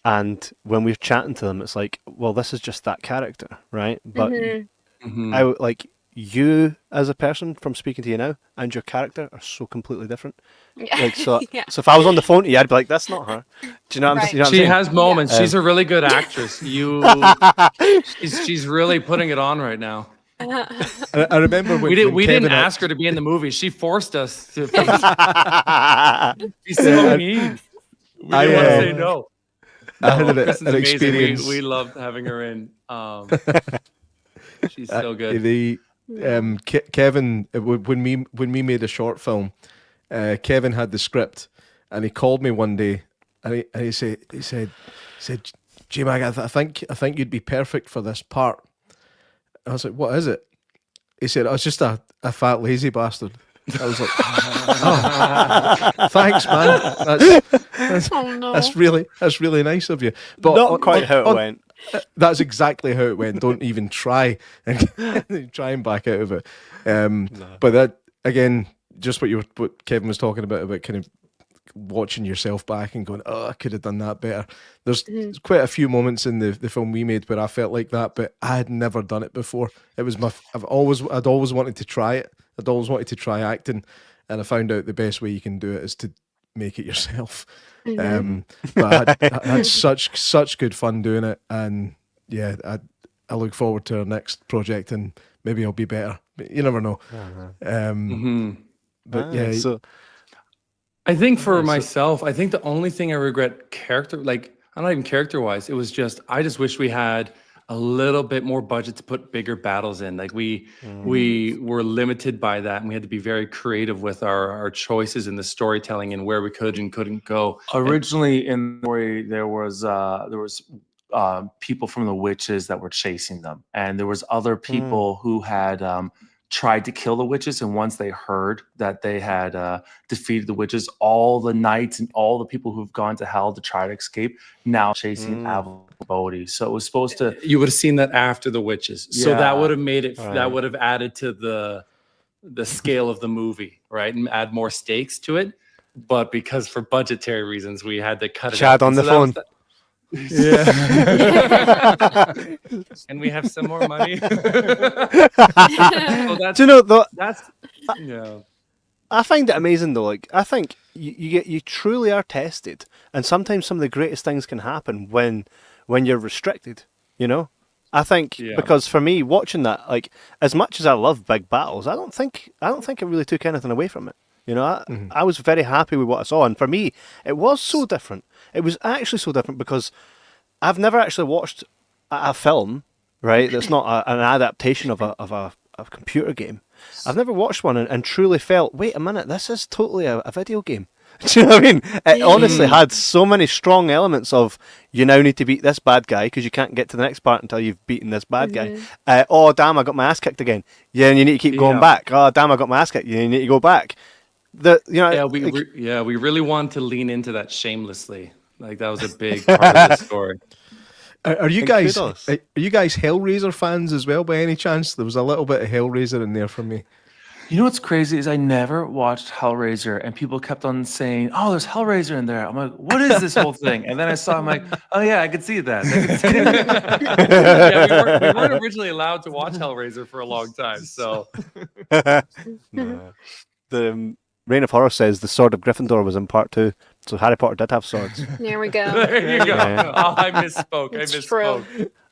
and when we're chatting to them, it's like, well, this is just that character, right? But I like you as a person from speaking to you now, and your character are so completely different. Like so, Yeah. so if I was on the phone to you, I'd be like, that's not her. Do you know what I'm, Right. you know what I'm She saying? has moments. She's a really good actress. She's really putting it on right now. I remember when We didn't Kevin ask her to be in the movie. She forced us to. She's so mean. We didn't want to say no. I had Kristen's an amazing. experience. We loved having her in. She's so good. Kevin, when we made a short film, Kevin had the script, and he called me one day, and he said, J Mag, I think you'd be perfect for this part. I was like, what is it? He said, I was just a fat lazy bastard. I was like, oh, thanks, man. That's really nice of you. But Not quite how it went. That's exactly how it went. Don't even try and back out of it. But that again, just what Kevin was talking about kind of watching yourself back and going, oh, I could have done that better. There's quite a few moments in the film we made where I felt like that, but I had never done it before. It was I'd always wanted to try it. I'd always wanted to try acting, and I found out the best way you can do it is to make it yourself. But I had such good fun doing it, and yeah, I look forward to our next project, and maybe I'll be better. But you never know. But yeah, so I think for myself, I think the only thing I regret not even character-wise, it was just, I just wish we had a little bit more budget to put bigger battles in. Like we were limited by that, and we had to be very creative with our choices in the storytelling and where we could and couldn't go. Originally in the story, there was people from the witches that were chasing them, and there was other people who had tried to kill the witches, and once they heard that they had defeated the witches, all the knights and all the people who've gone to hell to try to escape now chasing Avalon Bodhi. So it was supposed to. You would have seen that after the witches, so that would have made it. Right. That would have added to the scale of the movie, right, and add more stakes to it. But because for budgetary reasons, we had to cut it. Chad out. on the phone. yeah. And we have some more money. So do you know though? that's yeah. I find it amazing though. Like, I think you truly are tested, and sometimes some of the greatest things can happen when you're restricted. You know, I think because for me, watching that, like, as much as I love big battles, I don't think it really took anything away from it. You know, I was very happy with what I saw, and for me, it was so different. It was actually so different because I've never actually watched a film, right? That's not an adaptation of a computer game. I've never watched one and truly felt, wait a minute, this is totally a video game. Do you know what I mean? It honestly had so many strong elements of, you now need to beat this bad guy because you can't get to the next part until you've beaten this bad guy. Oh, damn, I got my ass kicked again. Yeah, and you need to keep going back. Oh, damn, I got my ass kicked. You need to go back. We really wanted to lean into that shamelessly. Like, that was a big part of the story. Are you guys Hellraiser fans as well by any chance? There was a little bit of Hellraiser in there for me. You know what's crazy is I never watched Hellraiser, and people kept on saying, "Oh, there's Hellraiser in there." I'm like, "What is this whole thing?" And then I saw, I'm like, "Oh yeah, I could see that." We weren't originally allowed to watch Hellraiser for a long time, so. The Reign of Horror says the Sword of Gryffindor was in part 2, so Harry Potter did have swords. There we go. There you go. Oh, I misspoke. It's true.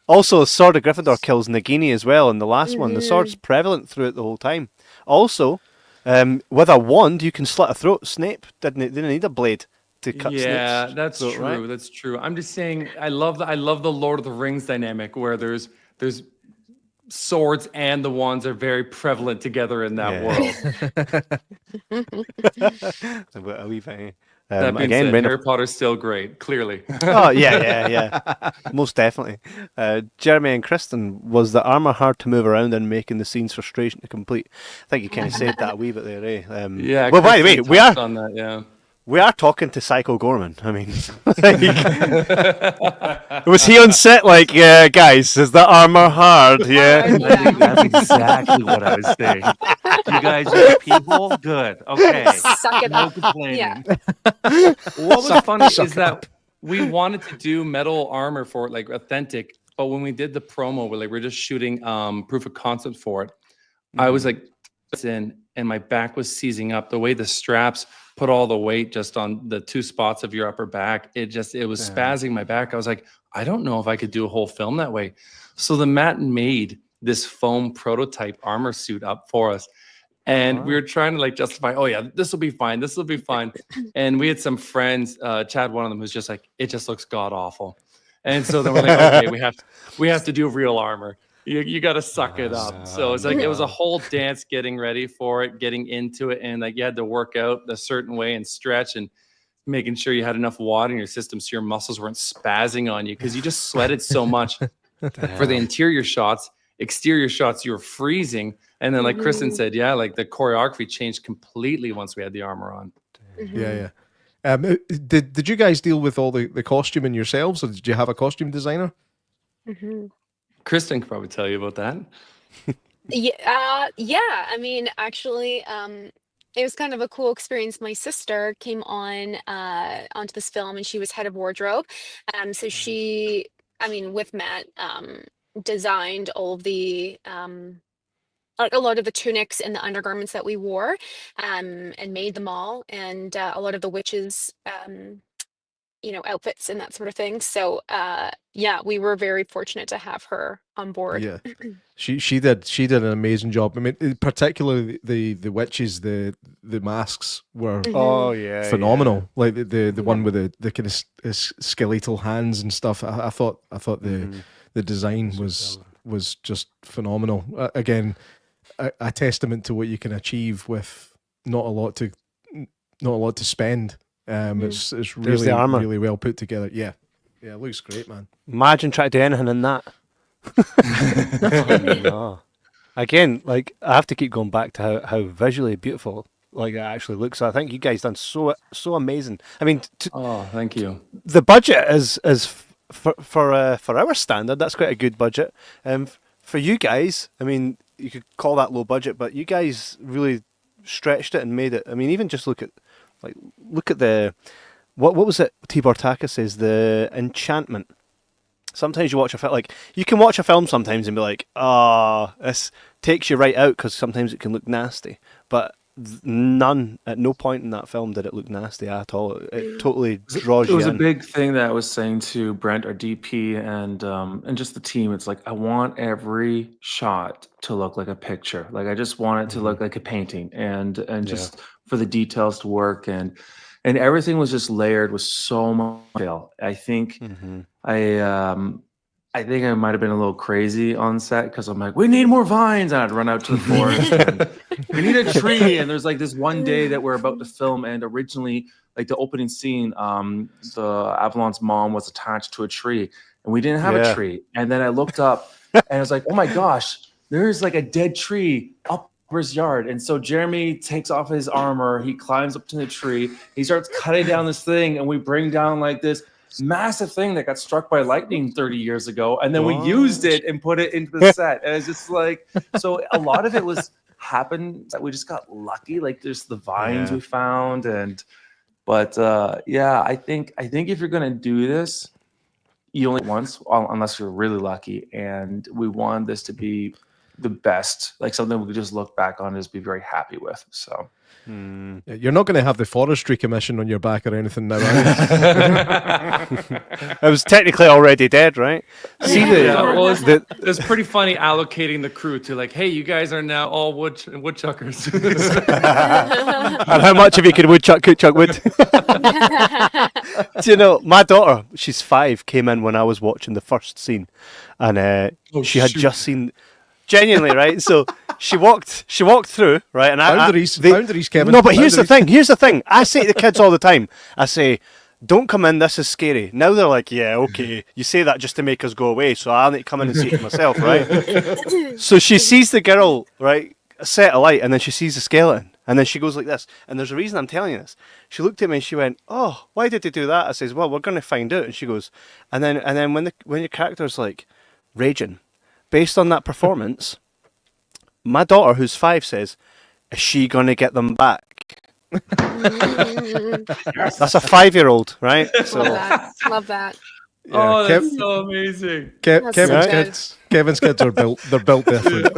Also, Sword of Gryffindor kills Nagini as well in the last one. The sword's prevalent throughout the whole time. Also, with a wand, you can slit a throat. Snape didn't need a blade to cut Snape's that's throat, true. right? That's true. I'm just saying, I love the Lord of the Rings dynamic where there's swords and the wands are very prevalent together in that world. A wee bit. That being said, Harry Potter's still great, clearly. Oh, yeah. Most definitely. Jeremy and Kristen, was the armour hard to move around and making the scenes frustration to complete? I think you kind of said that a wee bit there, eh? Well, by the way, we are talking to Psycho Gorman. I mean, was he on set like, guys, is the armour hard? Yeah. That's exactly what I was saying. You guys are people? Good. Okay. Suck it up. Complaining. Yeah. What was funny is that we wanted to do metal armor for it, like authentic, but when we did the promo, we're just shooting proof of concept for it. I was like, and my back was seizing up. The way the straps put all the weight just on the 2 spots of your upper back, it was spazzing my back. I was like, I don't know if I could do a whole film that way. So the Matt made this foam prototype armor suit up for us. And we were trying to like justify, oh yeah, this will be fine. This will be fine. And we had some friends, Chad, one of them, who's just like, it just looks god awful. And so then we're like, okay, we have to do real armor. You got to suck it up. So it's like, it was a whole dance getting ready for it, getting into it. And like, you had to work out a certain way and stretch and making sure you had enough water in your system so your muscles weren't spazzing on you because you just sweated so much. For the interior shots, exterior shots, you were freezing. And then like Kristen said, like the choreography changed completely once we had the armor on. Yeah. Did you guys deal with all the costuming yourselves, or did you have a costume designer? Kristen could probably tell you about that. Yeah. I mean, actually, it was kind of a cool experience. My sister came onto this film, and she was head of wardrobe. So she, with Matt, designed all of the a lot of the tunics and the undergarments that we wore, and made them all, and a lot of the witches' outfits and that sort of thing. So we were very fortunate to have her on board. Yeah, she did an amazing job. I mean, particularly the witches, the masks were phenomenal. Like the one with the kind of skeletal hands and stuff. I thought the design was just phenomenal. Again, a testament to what you can achieve with not a lot to spend. It's really well put together. Yeah, it looks great, man. Imagine trying to do anything in that. No. Again, like, I have to keep going back to how visually beautiful like it actually looks. So I think you guys done so amazing. I mean, thank you. The budget is for our standard, that's quite a good budget. For you guys, I mean, you could call that low budget, but you guys really stretched it and made it. I mean, even just look at the what was it? Tibor Taka says, the enchantment. Sometimes you watch a film, like, you can watch a film sometimes and be like, this takes you right out because sometimes it can look nasty. But none, at no point in that film did it look nasty at all. It totally draws It you was a in. big thing that I was saying to Brent, our DP, and just the team. It's like I want every shot to look like a picture. Like I just want it to look like a painting, and just for the details to work, and everything was just layered with so much detail. I think I think I might have been a little crazy on set because I'm like, we need more vines. And I'd run out to the forest. And, we need a tree. And there's like this one day that we're about to film. And originally, like the opening scene, the Avalon's mom was attached to a tree. And we didn't have a tree. And then I looked up and I was like, oh my gosh, there's like a dead tree up his yard. And so Jeremy takes off his armor. He climbs up to the tree. He starts cutting down this thing. And we bring down like this massive thing that got struck by lightning 30 years ago, and then we used it and put it into the set. And it's just like, so a lot of it happened that we just got lucky. Like there's the vines we found, but I think if you're gonna do this, you only once, unless you're really lucky. And we want this to be the best, like something we could just look back on and just be very happy with. So. You're not going to have the Forestry Commission on your back or anything now, are you? I was technically already dead, right? See it's pretty funny allocating the crew to like, hey, you guys are now all woodchuckers. And how much of you could woodchuck wood? Do you know, my daughter, she's 5, came in when I was watching the first scene, and she had just seen. Genuinely, right? So she walked through, right? And boundaries, Kevin. No, but here's the thing. I say to the kids all the time, I say, don't come in, this is scary. Now they're like, yeah, okay. You say that just to make us go away, so I need to come in and see it myself, right? So she sees the girl, right, set a light, and then she sees the skeleton, and then she goes like this. And there's a reason I'm telling you this. She looked at me and she went, oh, why did they do that? I says, well, we're going to find out. And she goes, and then when your character's like raging, based on that performance, my daughter, who's 5, says, is she going to get them back? That's a 5-year-old, right? So, Love that. Yeah, that's so amazing. Kevin's kids are built. They're built different.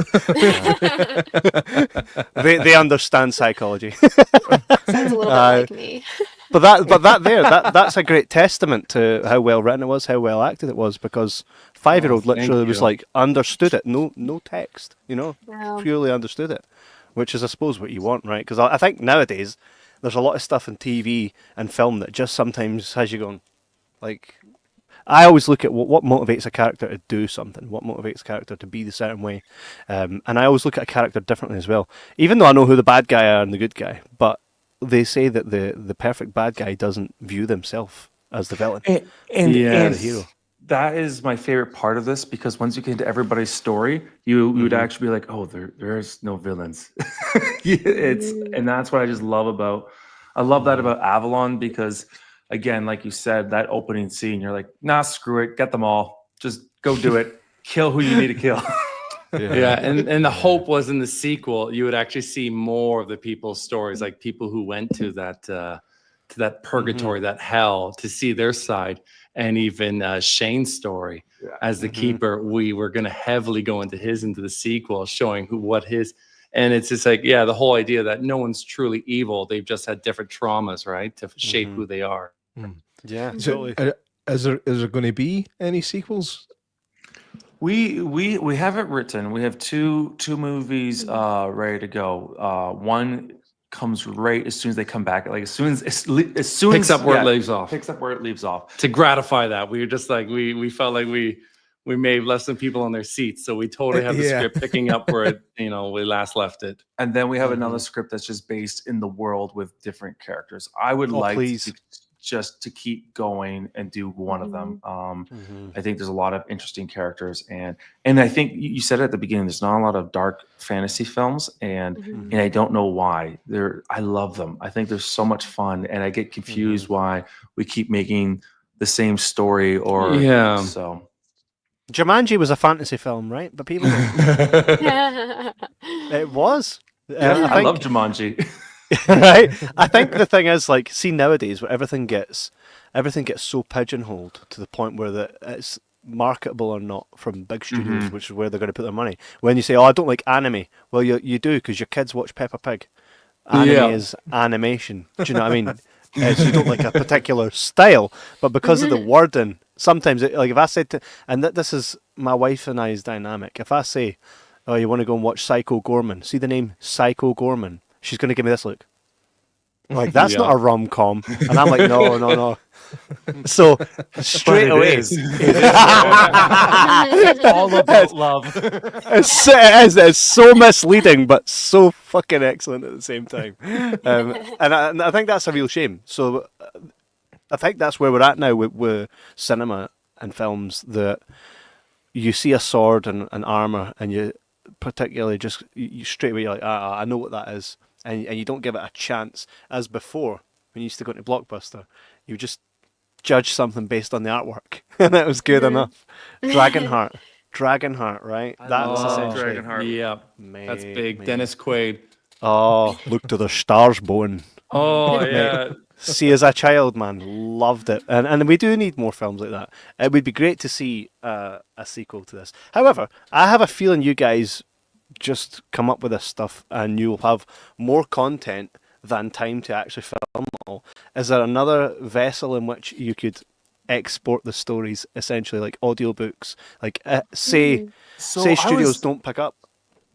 they understand psychology. Sounds a little bit like me. That's a great testament to how well written it was, how well acted it was, because 5-year-old literally was like understood it, no text, purely understood it, which is I suppose what you want, right? Because I think nowadays there's a lot of stuff in TV and film that just sometimes has you going, like, I always look at what motivates a character to do something, what motivates a character to be the certain way, and I always look at a character differently as well, even though I know who the bad guy are and the good guy, but they say that the perfect bad guy doesn't view themselves as the villain and the hero. That is my favorite part of this, because once you get into everybody's story, you would actually be like, oh, there's no villains. And that's what I just love about. I love that about Avalon, because again, like you said, that opening scene, you're like, nah, screw it, get them all, just go do it, kill who you need to kill. And the hope was in the sequel you would actually see more of the people's stories, like people who went to that purgatory, that hell, to see their side. And even Shane's story as the keeper, we were going to heavily go into the sequel, showing and it's just like, the whole idea that no one's truly evil. They've just had different traumas, right, to shape who they are. Yeah, totally. Is there going to be any sequels? We have it written. We have two movies ready to go. One comes right as soon as they come back. Like as soon as picks up where it leaves off. Picks up where it leaves off. To gratify that, we were just like we felt like we may have left some people on their seats, so we totally have the script picking up where it, we last left it. And then we have another script that's just based in the world with different characters. I would to keep going and do one of them. I think there's a lot of interesting characters, and I think you said at the beginning, there's not a lot of dark fantasy films, and I don't know why. I love them. I think they're so much fun, and I get confused why we keep making the same story so. Jumanji was a fantasy film, right? But people it was. I love Jumanji. Right? I think the thing is, like, see nowadays where everything gets so pigeonholed to the point where it's marketable or not from big studios, which is where they're going to put their money. When you say, oh, I don't like anime, well, you do, because your kids watch Peppa Pig. anime is animation. Do you know what I mean? So you don't like a particular style, but because of the wording, sometimes like if I said to, and this is my wife and I's dynamic. If I say, "Oh, you want to go and watch Psycho Gorman?" See the name Psycho Gorman? She's going to give me this look. Like that's not a rom-com, and I'm like, no. So straight away, is. It's all about love. it's so misleading, but so fucking excellent at the same time. And I think that's a real shame. So I think that's where we're at now with cinema and films, that you see a sword and an armor, and you particularly just you straight away you're like, I know what that is. And you don't give it a chance, as before when you used to go into Blockbuster, you just judge something based on the artwork, and it was good enough. Dragonheart, right? That's essentially Dragonheart. Yeah, that's big. Dennis Quaid. Oh, look to the stars, Bowen. Oh yeah. See, as a child, man, loved it, and we do need more films like that. It would be great to see a sequel to this. However, I have a feeling you guys just come up with this stuff and you will have more content than time to actually film it all. Is there another vessel in which you could export the stories, essentially like audiobooks, like say studios don't pick up?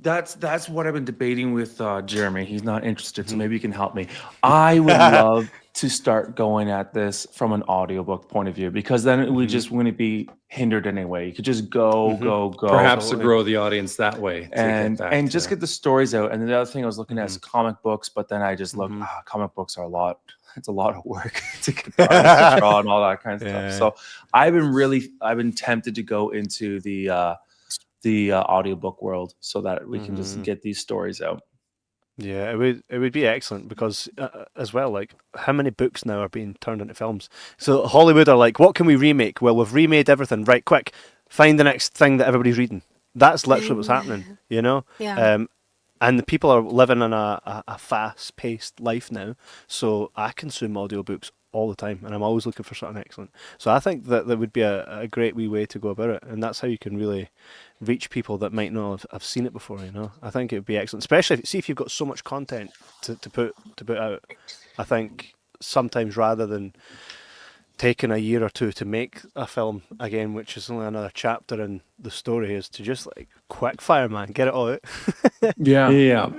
That's what I've been debating with Jeremy. He's not interested, so maybe you can help me. I would love to start going at this from an audiobook point of view, because then we just wouldn't be hindered in any way. You could just go. Perhaps to grow the audience that way, and just get the stories out. And the other thing I was looking at is comic books, but then I just look, comic books are a lot. It's a lot of work to get the artists to draw and all that kind of stuff. So I've been tempted to go into the audiobook world so that we can just get these stories out. Yeah, it would be excellent, because as well, like, how many books now are being turned into films? So Hollywood are like, what can we remake? Well, we've remade everything. Right, quick, find the next thing that everybody's reading. That's literally what's happening, you know? Yeah. And the people are living in a fast-paced life now, so I consume audiobooks all the time, and I'm always looking for something excellent. So I think that would be a great wee way to go about it, and that's how you can really reach people that might not have seen it before. You know, I think it would be excellent, especially if you've got so much content to put out. I think sometimes rather than taking a year or two to make a film again, which is only another chapter in the story, is to just like quick fire, man, get it all out. Yeah.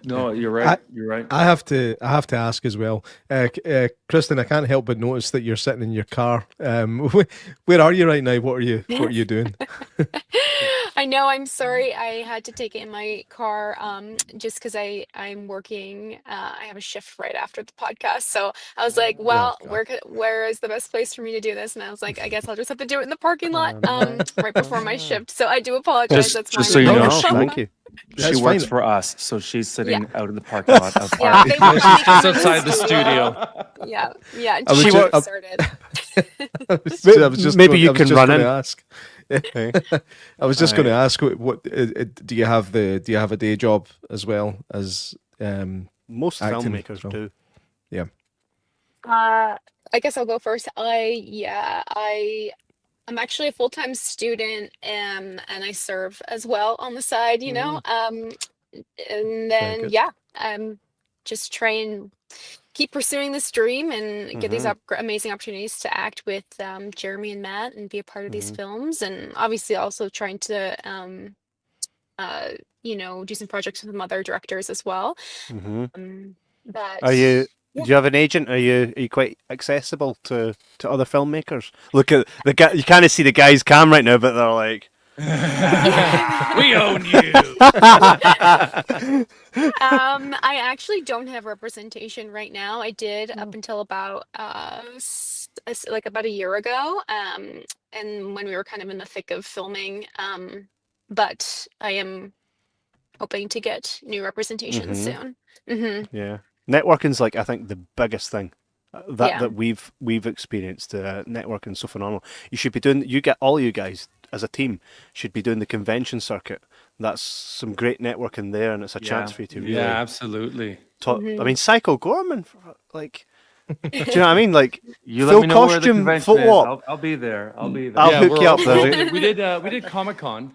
No, you're right. You're right. I have to ask as well, Kristen. I can't help but notice that you're sitting in your car. Where are you right now? What are you doing? I know, I'm sorry. I had to take it in my car just because I'm working. I have a shift right after the podcast. So I was like, well, where is the best place for me to do this? And I was like, I guess I'll just have to do it in the parking lot right before my shift. So I do apologize. That's just my so you know, No, thank you. She works for us, so she's sitting out in the parking lot. Of Yeah, they want me to Just come in outside the studio. Yeah. was She just- started. I was just Maybe you I was can just run gonna in. Ask. I was just going to ask, what do you have a day job as well as Most acting filmmakers film? do. Yeah. I guess I'll go first. I'm actually a full-time student, and I serve as well on the side, you know. And then just try and keep pursuing this dream and get these amazing opportunities to act with Jeremy and Matt and be a part of these films, and obviously also trying to do some projects with some other directors as well. Are you? Do you have an agent? Are you quite accessible to other filmmakers? Look at the guy. You kind of see the guy's cam right now, but they're like, We own you. I actually don't have representation right now. I did up until about about a year ago, and when we were kind of in the thick of filming. But I am hoping to get new representation soon. yeah. Networking's like, I think, the biggest thing that we've experienced. Networking so phenomenal. You should be doing. All you guys as a team should be doing the convention circuit. That's some great networking there, and it's a chance for you to really. Yeah, absolutely. I mean, Psycho Gorman, like. Do you know what I mean? Like, You full let me know where the costume convention is. football. I'll be there. I'll be there. I'll hook you up. We did Comic-Con.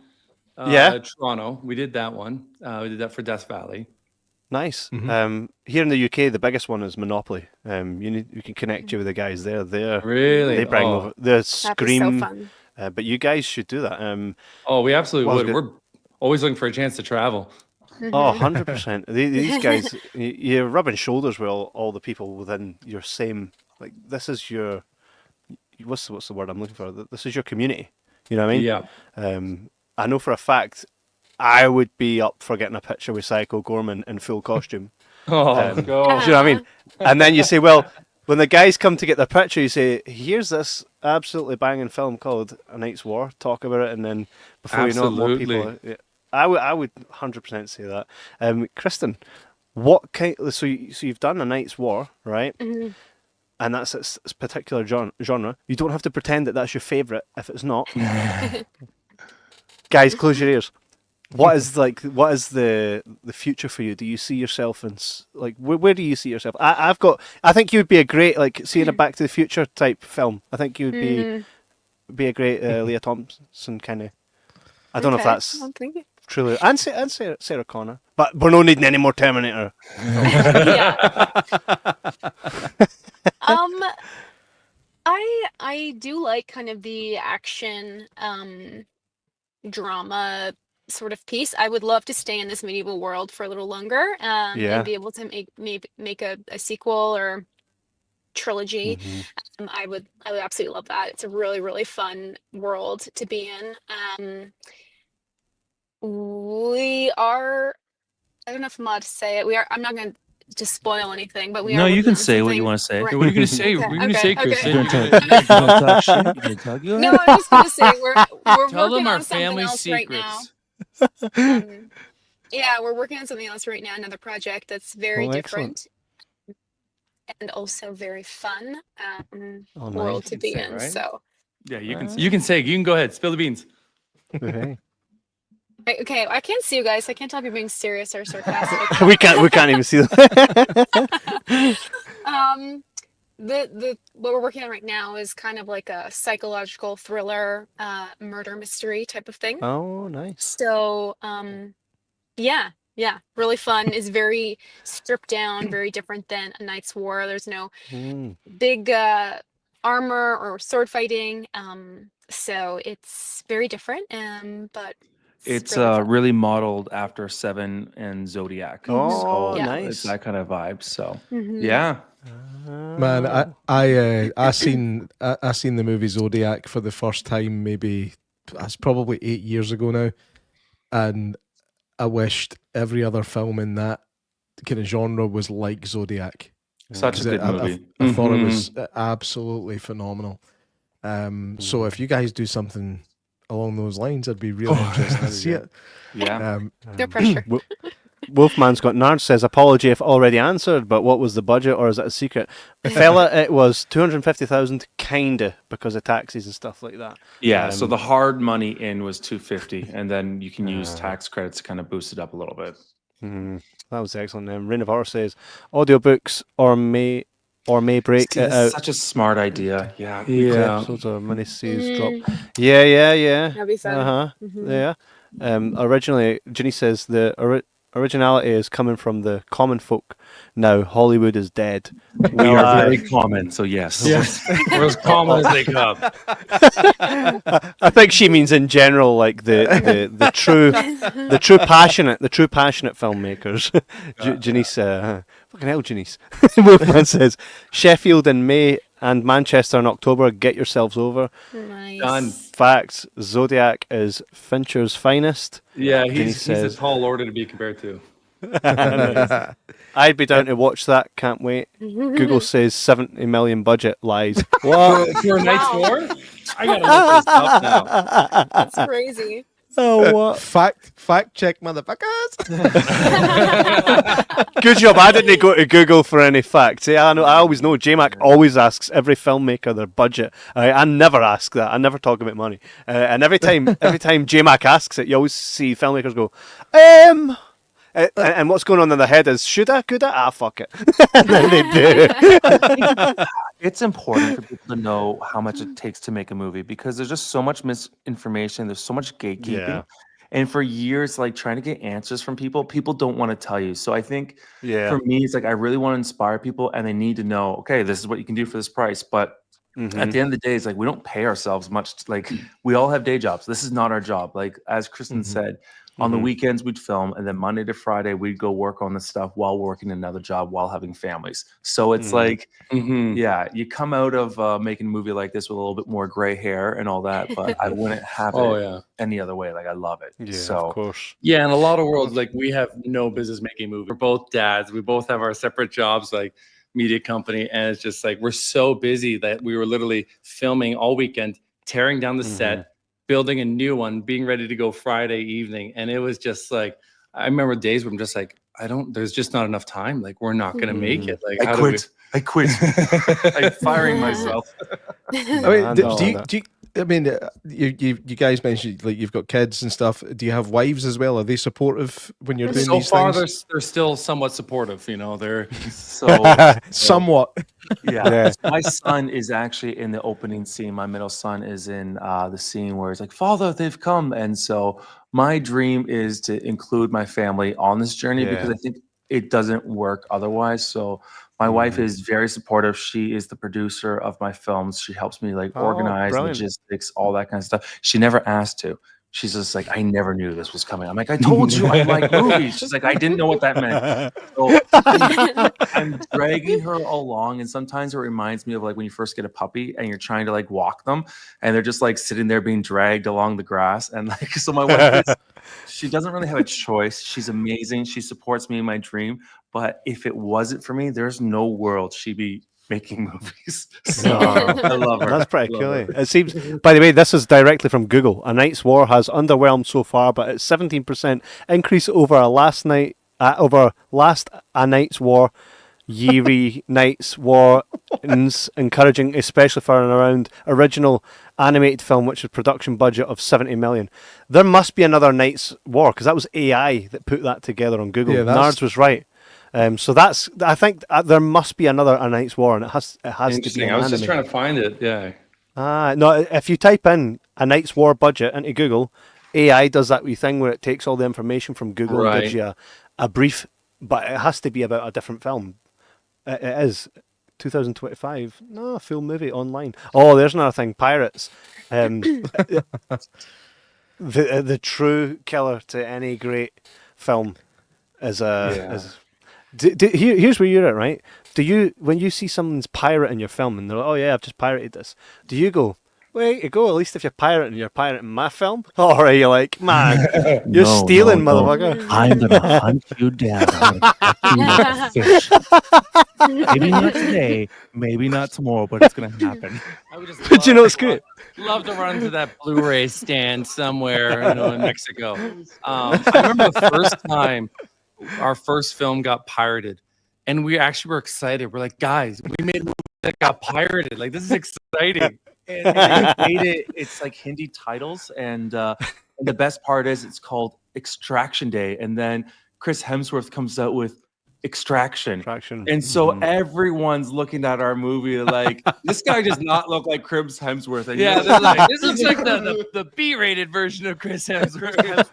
Yeah. Toronto. We did that one. We did that for Death Valley. Nice. Mhm. Here in the UK, the biggest one is Monopoly. You can connect you with the guys there. Really? They bring Oh. over the That'd be so Scream. fun. But you guys should do that. Oh, we absolutely Well, would. good. We're always looking for a chance to travel. Oh, 100%. These guys, you're rubbing shoulders with all the people within your same, like, this is your, what's the word I'm looking for? This is your community. You know what I mean? Yeah. I know for a fact I would be up for getting a picture with Psycho Gorman in full costume. Oh, Do go. you know what I mean? And then you say, well, when the guys come to get their picture, you say, here's this absolutely banging film called A Night's War. Talk about it, and then before you know it, more people. Absolutely. I would 100% say that. Kristen, what kind? So you've done A Night's War, right? Mhm. And that's its particular genre. You don't have to pretend that that's your favorite if it's not. Guys, close your ears. What is the future for you? Do you see yourself in where do you see yourself? I think you'd be a great seeing a Back to the Future type film. I think you'd be a great Leah Thompson kind of. I don't know if that's I'm thinking. truly and Sarah Connor, but we're not needing any more Terminator. Yeah. I do like kind of the action drama sort of piece. I would love to stay in this medieval world for a little longer Yeah. and be able to make a sequel or trilogy. Mm-hmm. I would absolutely love that. It's a really, really fun world to be in. We are, I don't know if I'm allowed to say it. I'm not going to just spoil anything, but we are. No, you working can on say what you something want to say. right- What are you going to say? Okay, What are you going to okay, say, Kristen? okay. You gonna talk shit? You gonna talk? Go No, ahead. I'm just gonna say we're Tell working them our on something family else right now. secrets. Yeah, we're working on something else right now, another project that's very Oh, excellent. different and also very fun Oh, world nice. to be Say, in. right? So Yeah, you can say. You can go ahead. Spill the beans. Okay. okay, I can't see you guys. So I can't tell if you're being serious or sarcastic. we can't even see that. The what we're working on right now is kind of like a psychological thriller, murder mystery type of thing. Oh, nice. So, yeah, really fun. Is very stripped down, very different than A Night's War. There's no big armor or sword fighting. So it's very different. But It's really fun. really modeled after Seven and Zodiac. Oh, so Yeah. nice. It's that kind of vibe. So Mhm. Yeah. Man, I seen the movie Zodiac for the first time. Maybe that's probably 8 years ago now, and I wished every other film in that kind of genre was like Zodiac. such a 'Cause good I movie. thought it Mhm. was absolutely phenomenal. So if you guys do something along those lines, I'd be really interested to see it. Yeah. No pressure. Wolfman's got Nard says, apology if already answered, but what was the budget or is it a secret? Fella, it was 250,000 kinda because of taxes and stuff like that. Yeah. So the hard money in was 250, and then you can use tax credits to kind of boost it up a little bit. That was excellent. Reign of Horror says, audiobooks or may break See, it that's out. such a smart idea. Yeah. Yeah, episodes of mini series drop. Yeah. That'd be fun. Yeah. Originally, Ginny says the originality is coming from the common folk. Now Hollywood is dead. We are very common. So yes. We're as calm as they come. I think she means in general, like the true passionate filmmakers. Janice, fucking hell, Janice. Wolfman says Sheffield in May and Manchester in October. Get yourselves over. Nice. Done. Facts. Zodiac is Fincher's finest. Yeah, Denise he's a says- tall order to be compared to. I'd be down to watch that. Can't wait. Google says 70 million budget. Lies. What? For a Night's War? I gotta look this up now. That's crazy. Oh, what? Fact check, motherfuckers. Good job. I didn't go to Google for any facts. I always know. J-Mac always asks every filmmaker their budget. I never ask that. I never talk about money. And every time J-Mac asks it, you always see filmmakers go, and what's going on in their head is, should I? Could I? Ah, fuck it. And then they do. It's important for people to know how much it takes to make a movie because there's just so much misinformation. There's so much gatekeeping. Yeah. And for years, like trying to get answers from people don't want to tell you. So I think Yeah. for me, it's like I really want to inspire people, and they need to know, okay, this is what you can do for this price. But at the end of the day, it's like we don't pay ourselves much. Like we all have day jobs. This is not our job. Like as Kristen said, on the weekends we'd film, and then Monday to Friday we'd go work on the stuff while working another job while having families. So it's like, yeah, you come out of making a movie like this with a little bit more gray hair and all that, but I wouldn't have it any other way. Like I love it. Yeah, so of course. Yeah, in a lot of worlds, like we have no business making movies. We're both dads. We both have our separate jobs, like media company, and it's just like we're so busy that we were literally filming all weekend, tearing down the set, building a new one, being ready to go Friday evening. And it was just like, I remember days where I'm just like, there's just not enough time. Like, we're not going to make it. Like, I quit. I'm firing myself. I mean, I mean, you guys mentioned like you've got kids and stuff. Do you have wives as well? Are they supportive when you're doing these so far, things? they're still somewhat supportive. You know, they're somewhat. Yeah. My son is actually in the opening scene. My middle son is in the scene where he's like, Father, they've come. And so my dream is to include my family on this journey because I think it doesn't work otherwise. So my wife is very supportive. She is the producer of my films. She helps me like organize logistics, all that kind of stuff. She never asked to. She's just like, I never knew this was coming. I'm like, I told you I like movies. She's like, I didn't know what that meant. So I'm dragging her along, and sometimes it reminds me of like when you first get a puppy and you're trying to like walk them, and they're just like sitting there being dragged along the grass. And like, so my wife, she doesn't really have a choice. She's amazing. She supports me in my dream. But if it wasn't for me, there's no world she'd be making movies. So I love her. That's pretty cool. It seems, by the way, this is directly from Google. A Night's War has underwhelmed so far, but it's 17% increase over a last A Night's War, Yeary Night's War, encouraging, especially for an around original animated film, which is production budget of 70 million. There must be another Night's War because that was AI that put that together on Google. Nards was right. So that's, I think there must be another A Night's War, and it has to be. I was just trying to find it. Yeah. No, if you type in A Night's War budget into Google, AI does that wee thing where it takes all the information from Google and gives you a brief, but it has to be about a different film. It is 2025. No, full movie online. Oh, there's another thing. Pirates. The true killer to any great film is here's where you're at, right? Do you, when you see someone's pirating your film and they're like, oh yeah, I've just pirated this, do you go, wait, you go, at least if you're pirating my film? Or are you like, man, you're stealing, motherfucker? I'm gonna hunt you down. I'm gonna catch you like a fish. Maybe not today, maybe not tomorrow, but it's gonna happen. But you know it's great. Love to run to that Blu-ray stand somewhere, in Mexico. I remember the first time our first film got pirated, and we actually were excited. We're like, guys, we made a movie that got pirated. Like, this is exciting. And they made it. It's like Hindi titles, and the best part is it's called Extraction Day, and then Chris Hemsworth comes out with Extraction. And so everyone's looking at our movie like, this guy does not look like Chris Hemsworth. And they're like, this looks like the B-rated version of Chris Hemsworth.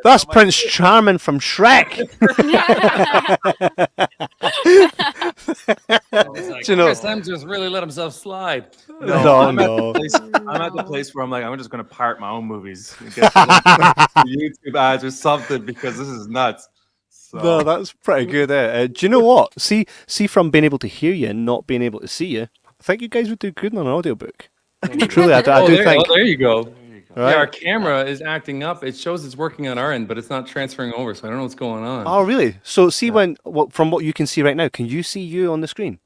That's Prince Charming from Shrek. Like, Chris Hemsworth really let himself slide. I'm at the place where I'm like, I'm just going to pirate my own movies and get YouTube ads or something because this is nuts. So. No, that's pretty good. Do you know what? See, from being able to hear you and not being able to see you, I think you guys would do good on an audiobook. Truly, I do think. There you go. Right? Yeah, our camera is acting up. It shows it's working on our end, but it's not transferring over, so I don't know what's going on. Oh, really? So, see, from what you can see right now, can you see you on the screen?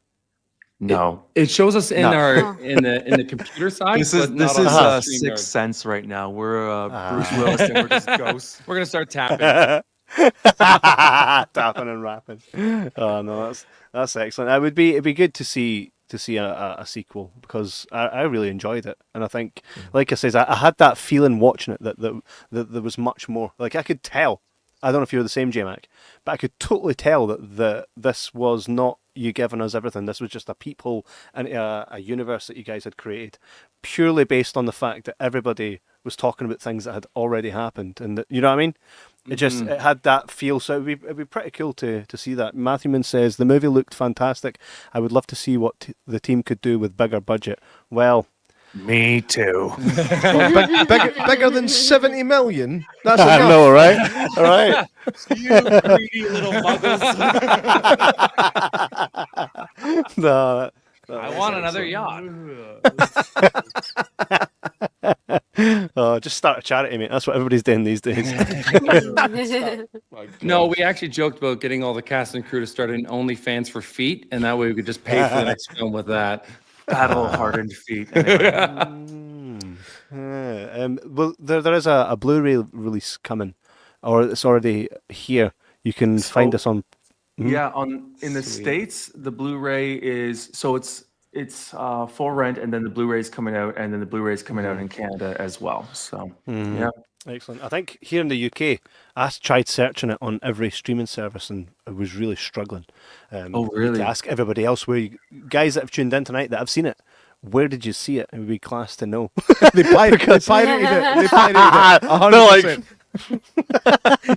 No, it shows us in the computer side. This is Sixth Sense right now. We're Bruce Willis and we're just ghosts. We're gonna start tapping. Tapping and rapping. Oh no, that's excellent. It'd be good to see a sequel because I really enjoyed it, and I think, like I says, I had that feeling watching it that there was much more. Like I could tell. I don't know if you're the same, J Mac, but I could totally tell that this was not you giving us everything. This was just a peephole into a universe that you guys had created, purely based on the fact that everybody was talking about things that had already happened, and that, you know what I mean. It just it had that feel, so it'd be pretty cool to see that. Matthew Min says the movie looked fantastic. I would love to see what the team could do with bigger budget. Well, Me too. Bigger than 70 million. That's I enough. know, right? All right. You greedy little muggles. No, I want another yacht. Oh, just start a charity, mate. That's what everybody's doing these days. No, we actually joked about getting all the cast and crew to start an OnlyFans for feet, and that way we could just pay for the next film with that. Battle-hardened feet. Well, there is a Blu-ray release coming, or it's already here. You can find us on. Yeah, in the States, the Blu-ray is it's for rent, and then the Blu-ray's coming out, and then the Blu-ray's coming out in Canada as well. So yeah. Excellent. I think here in the UK, I tried searching it on every streaming service and I was really struggling. Oh, really? To ask everybody else, where you guys that have tuned in tonight that have seen it, where did you see it? It would be class to know. They pirated it. They pirated it. 100%.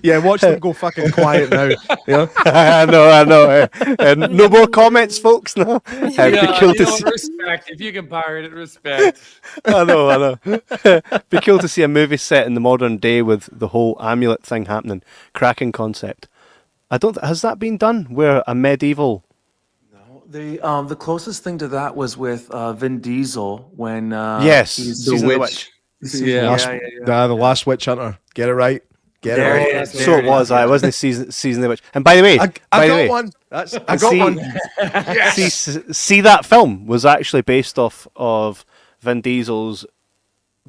Yeah, watch them go fucking quiet now. Yeah. I know. And no more comments, folks. No. It'd be cool to see. Respect. If you can pirate it, respect. I know. Be cool to see a movie set in the modern day with the whole amulet thing happening. Cracking concept. Has that been done? Where a medieval. The closest thing to that was with Vin Diesel when yes, he's Season of the Witch. The Last Witch Hunter. Get it right. Get it right. So it was. I wasn't season of the Witch. And by the way, I got one. I got one. Yes. See, that film was actually based off of Vin Diesel's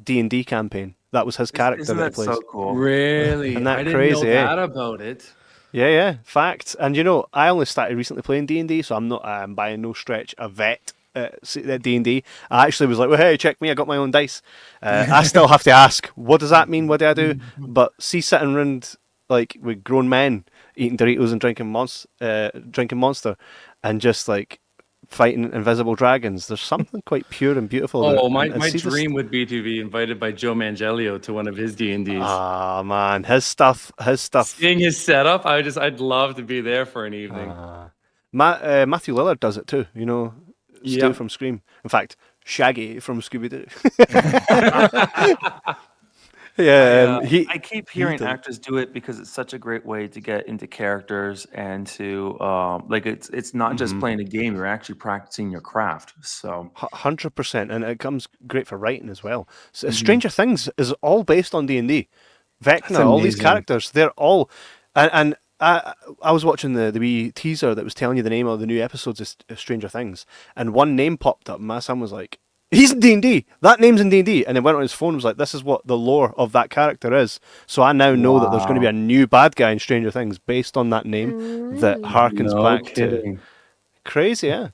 D&D campaign. That was his character. Isn't that plays. so cool? Really? Isn't that I didn't crazy, know eh? that about it. Yeah, facts. And you know, I only started recently playing D&D, so I'm not by no stretch a vet at D&D. I actually was like, well, hey, check me, I got my own dice. I still have to ask, what does that mean? What do I do? But sitting around like with grown men eating Doritos and drinking Monster, and just like fighting invisible dragons. There's something quite pure and beautiful. Oh, my dream would be to be invited by Joe Manganiello to one of his D&Ds. Ah, man, his stuff. Seeing his setup, I'd love to be there for an evening. Matthew Lillard does it too. You know, Stu from Scream. In fact, Shaggy from Scooby Doo. I keep hearing actors do it because it's such a great way to get into characters and to it's not just playing a game, you're actually practicing your craft. So 100%, and it comes great for writing as well. So Stranger Things is all based on D&D. Vecna, all these characters, they're all and I was watching the wee teaser that was telling you the name of the new episodes of Stranger Things, and one name popped up and my son was like, he's in D&D. That name's in D&D. And then went on his phone and was like, this is what the lore of that character is. So I now know that there's going to be a new bad guy in Stranger Things based on that name that harkens back to... Crazy, yeah.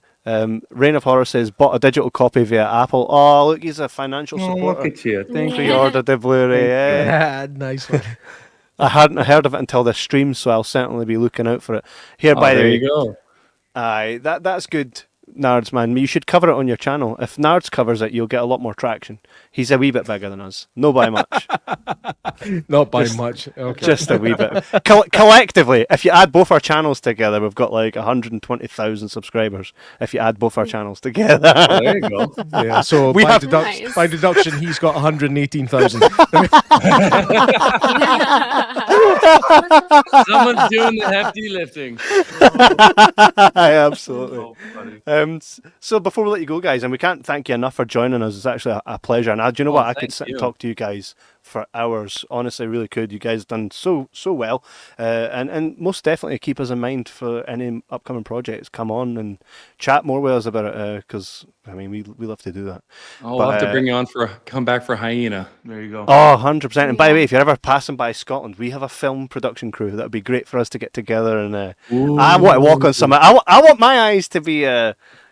Reign of Horror says, bought a digital copy via Apple. Oh, look, he's a financial supporter. Look at you. Thank you. Pre-ordered the Blu-ray. Yeah, nice one. I hadn't heard of it until this stream, so I'll certainly be looking out for it. Here, by the way. There you go. Aye, that's good. Nards, man, you should cover it on your channel. If Nards covers it, you'll get a lot more traction. He's a wee bit bigger than us. No by much. Not by much. Okay. Just a wee bit. Collectively, if you add both our channels together, we've got like 120,000 subscribers. If you add both our channels together. Oh, there you go. Yeah, so by deduction, he's got 118,000. Someone's doing the hefty lifting. Absolutely. So before we let you go, guys, and we can't thank you enough for joining us. It's actually a pleasure. And do you know what? I could sit and talk to you guys for hours. Honestly, I really could. You guys have done so well, and most definitely keep us in mind for any upcoming projects. Come on and chat more with us about it, because I mean we love to do that. I'll have to bring you on come back for Hyena. There you go. Oh, 100%. And by the way, if you're ever passing by Scotland, we have a film production crew. That would be great for us to get together. And I want to walk on some. I want my eyes to be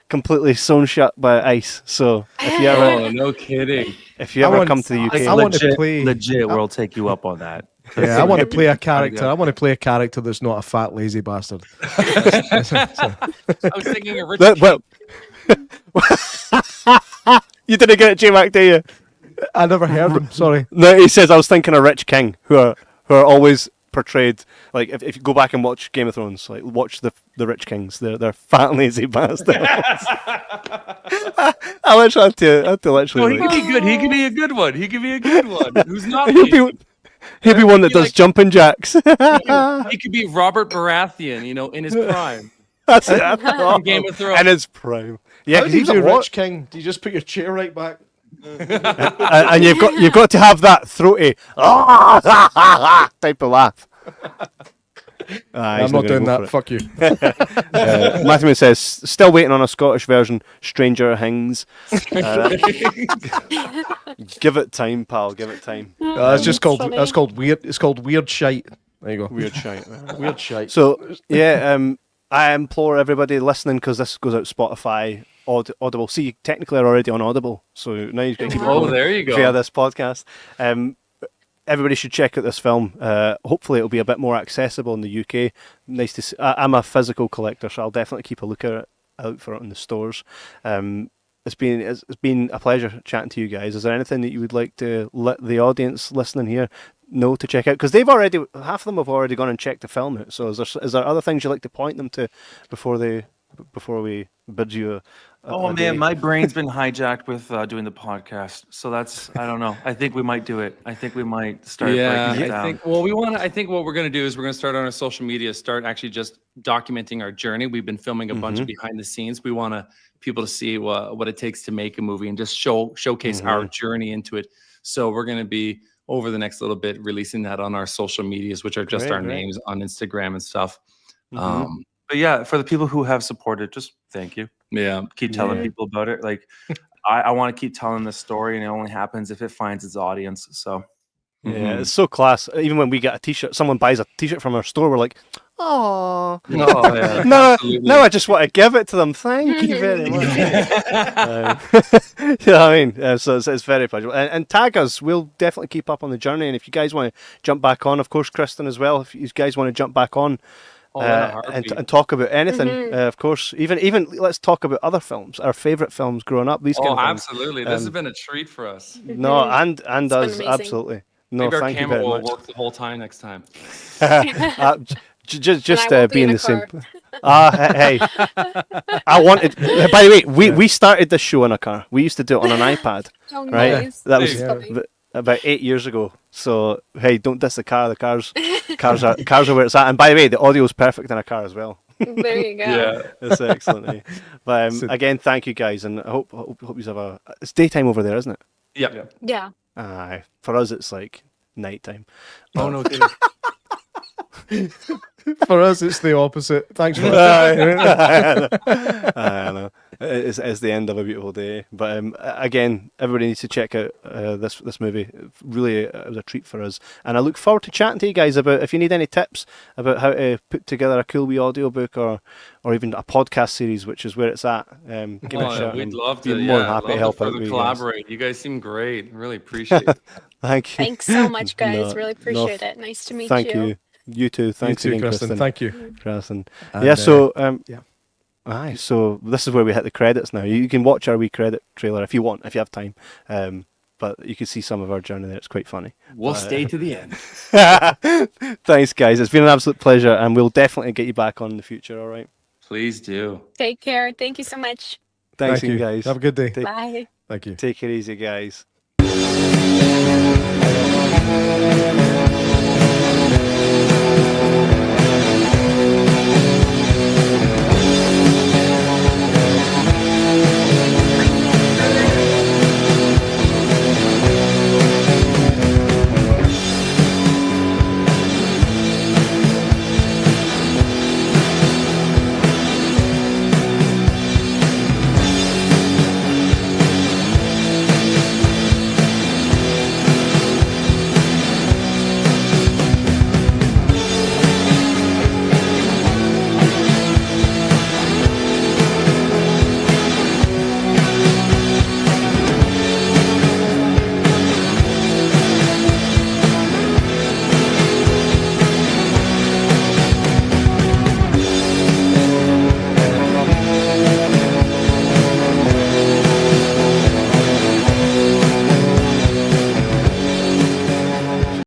completely sewn shut by ice. So if you ever, no kidding. If you ever come to the UK, I want to play legit. We'll take you up on that. Yeah, I want to play a character. I want to play a character that's not a fat, lazy bastard. I was thinking of Well, you didn't get it, J Mac, did you? I never heard him. Sorry. No, he says I was thinking of Rich King, who are always portrayed like if you go back and watch Game of Thrones, like watch the Rich Kings, they're fat and lazy bastards. I literally had to literally. Well, he could be good. He could be a good one. He could be a good one. Who's not? He'll be one that does jumping jacks. He could be Robert Baratheon, in his prime. That's it. From Game of Thrones. In his prime. Yeah, How do you he's a do what? Rich King? Do you just put your chair right back? And you've got to have that throaty type of laugh. I'm not doing that. Fuck you. Matthew says, still waiting on a Scottish version. Stranger Things. Give it time, pal. Give it time. That's just called. Funny. That's called weird. It's called weird shite. There you go. Weird shite. Weird shite. So yeah, I implore everybody listening, because this goes out Spotify, Audible. See, technically they're already on Audible, so now you can keep there you go. via this podcast. Everybody should check out this film. Hopefully it'll be a bit more accessible in the UK. Nice to see. I'm a physical collector, so I'll definitely keep a look out for it in the stores. It's been a pleasure chatting to you guys. Is there anything that you would like to let the audience listening here know to check out? Because half of them have already gone and checked the film out. So is there other things you'd like to point them to before we bid you Oh man, my brain's been hijacked with doing the podcast. So I don't know. I think we might do it. I think we might start breaking it down. I think what we're going to do is we're going to start on our social media, start actually just documenting our journey. We've been filming a bunch of behind the scenes. We want people to see what it takes to make a movie and just showcase our journey into it. So we're going to be over the next little bit releasing that on our social medias, which are just our names on Instagram and stuff. But yeah, for the people who have supported, just thank you. Yeah. Keep telling people about it. Like, I want to keep telling this story, and it only happens if it finds its audience. So, yeah, it's so class. Even when we get a T-shirt, someone buys a T-shirt from our store, we're like, oh, yeah, no, I just want to give it to them. Thank you very much. You know what I mean? So it's very pleasurable. And tag us. We'll definitely keep up on the journey. And if you guys want to jump back on, of course, Kristen as well. If you guys want to jump back on. And talk about anything, of course. Even let's talk about other films, our favorite films growing up. These kind of things. Absolutely. This has been a treat for us. No, and us absolutely. No, maybe thank you very much. Our camera will work the whole time next time. Just being the same. Hey, I wanted. By the way, we started this show in a car. We used to do it on an iPad, right? Nice. That was about 8 years ago. So hey, don't diss the car. The cars are where it's at. And by the way, the audio is perfect in a car as well. There you go. Yeah, it's excellent. Eh? But again, thank you guys, and I hope you have it's daytime over there, isn't it? Yep. Yeah. Aye, for us it's like nighttime. Oh no. For us, it's the opposite. Thanks for that. I know. It's the end of a beautiful day. But again, everybody needs to check out this movie. Really, it was a treat for us. And I look forward to chatting to you guys about if you need any tips about how to put together a cool wee audiobook or even a podcast series, which is where it's at. Give it a shout. We'd love to. More than happy to help out. Collaborate. You guys seem great. Really appreciate it. Thank you. Thanks so much, guys. Really appreciate it. Nice to meet you. Thank you. You too. Thanks you too, again, Kristen. Thank you, Kristen. And, yeah. So aye. So this is where we hit the credits now. You can watch our wee credit trailer if you want, if you have time. But you can see some of our journey there. It's quite funny. We'll stay to the end. Thanks, guys. It's been an absolute pleasure, and we'll definitely get you back on in the future. All right. Please do. Take care. Thank you so much. Thanks, you guys. Have a good day. Bye. Thank you. Take it easy, guys.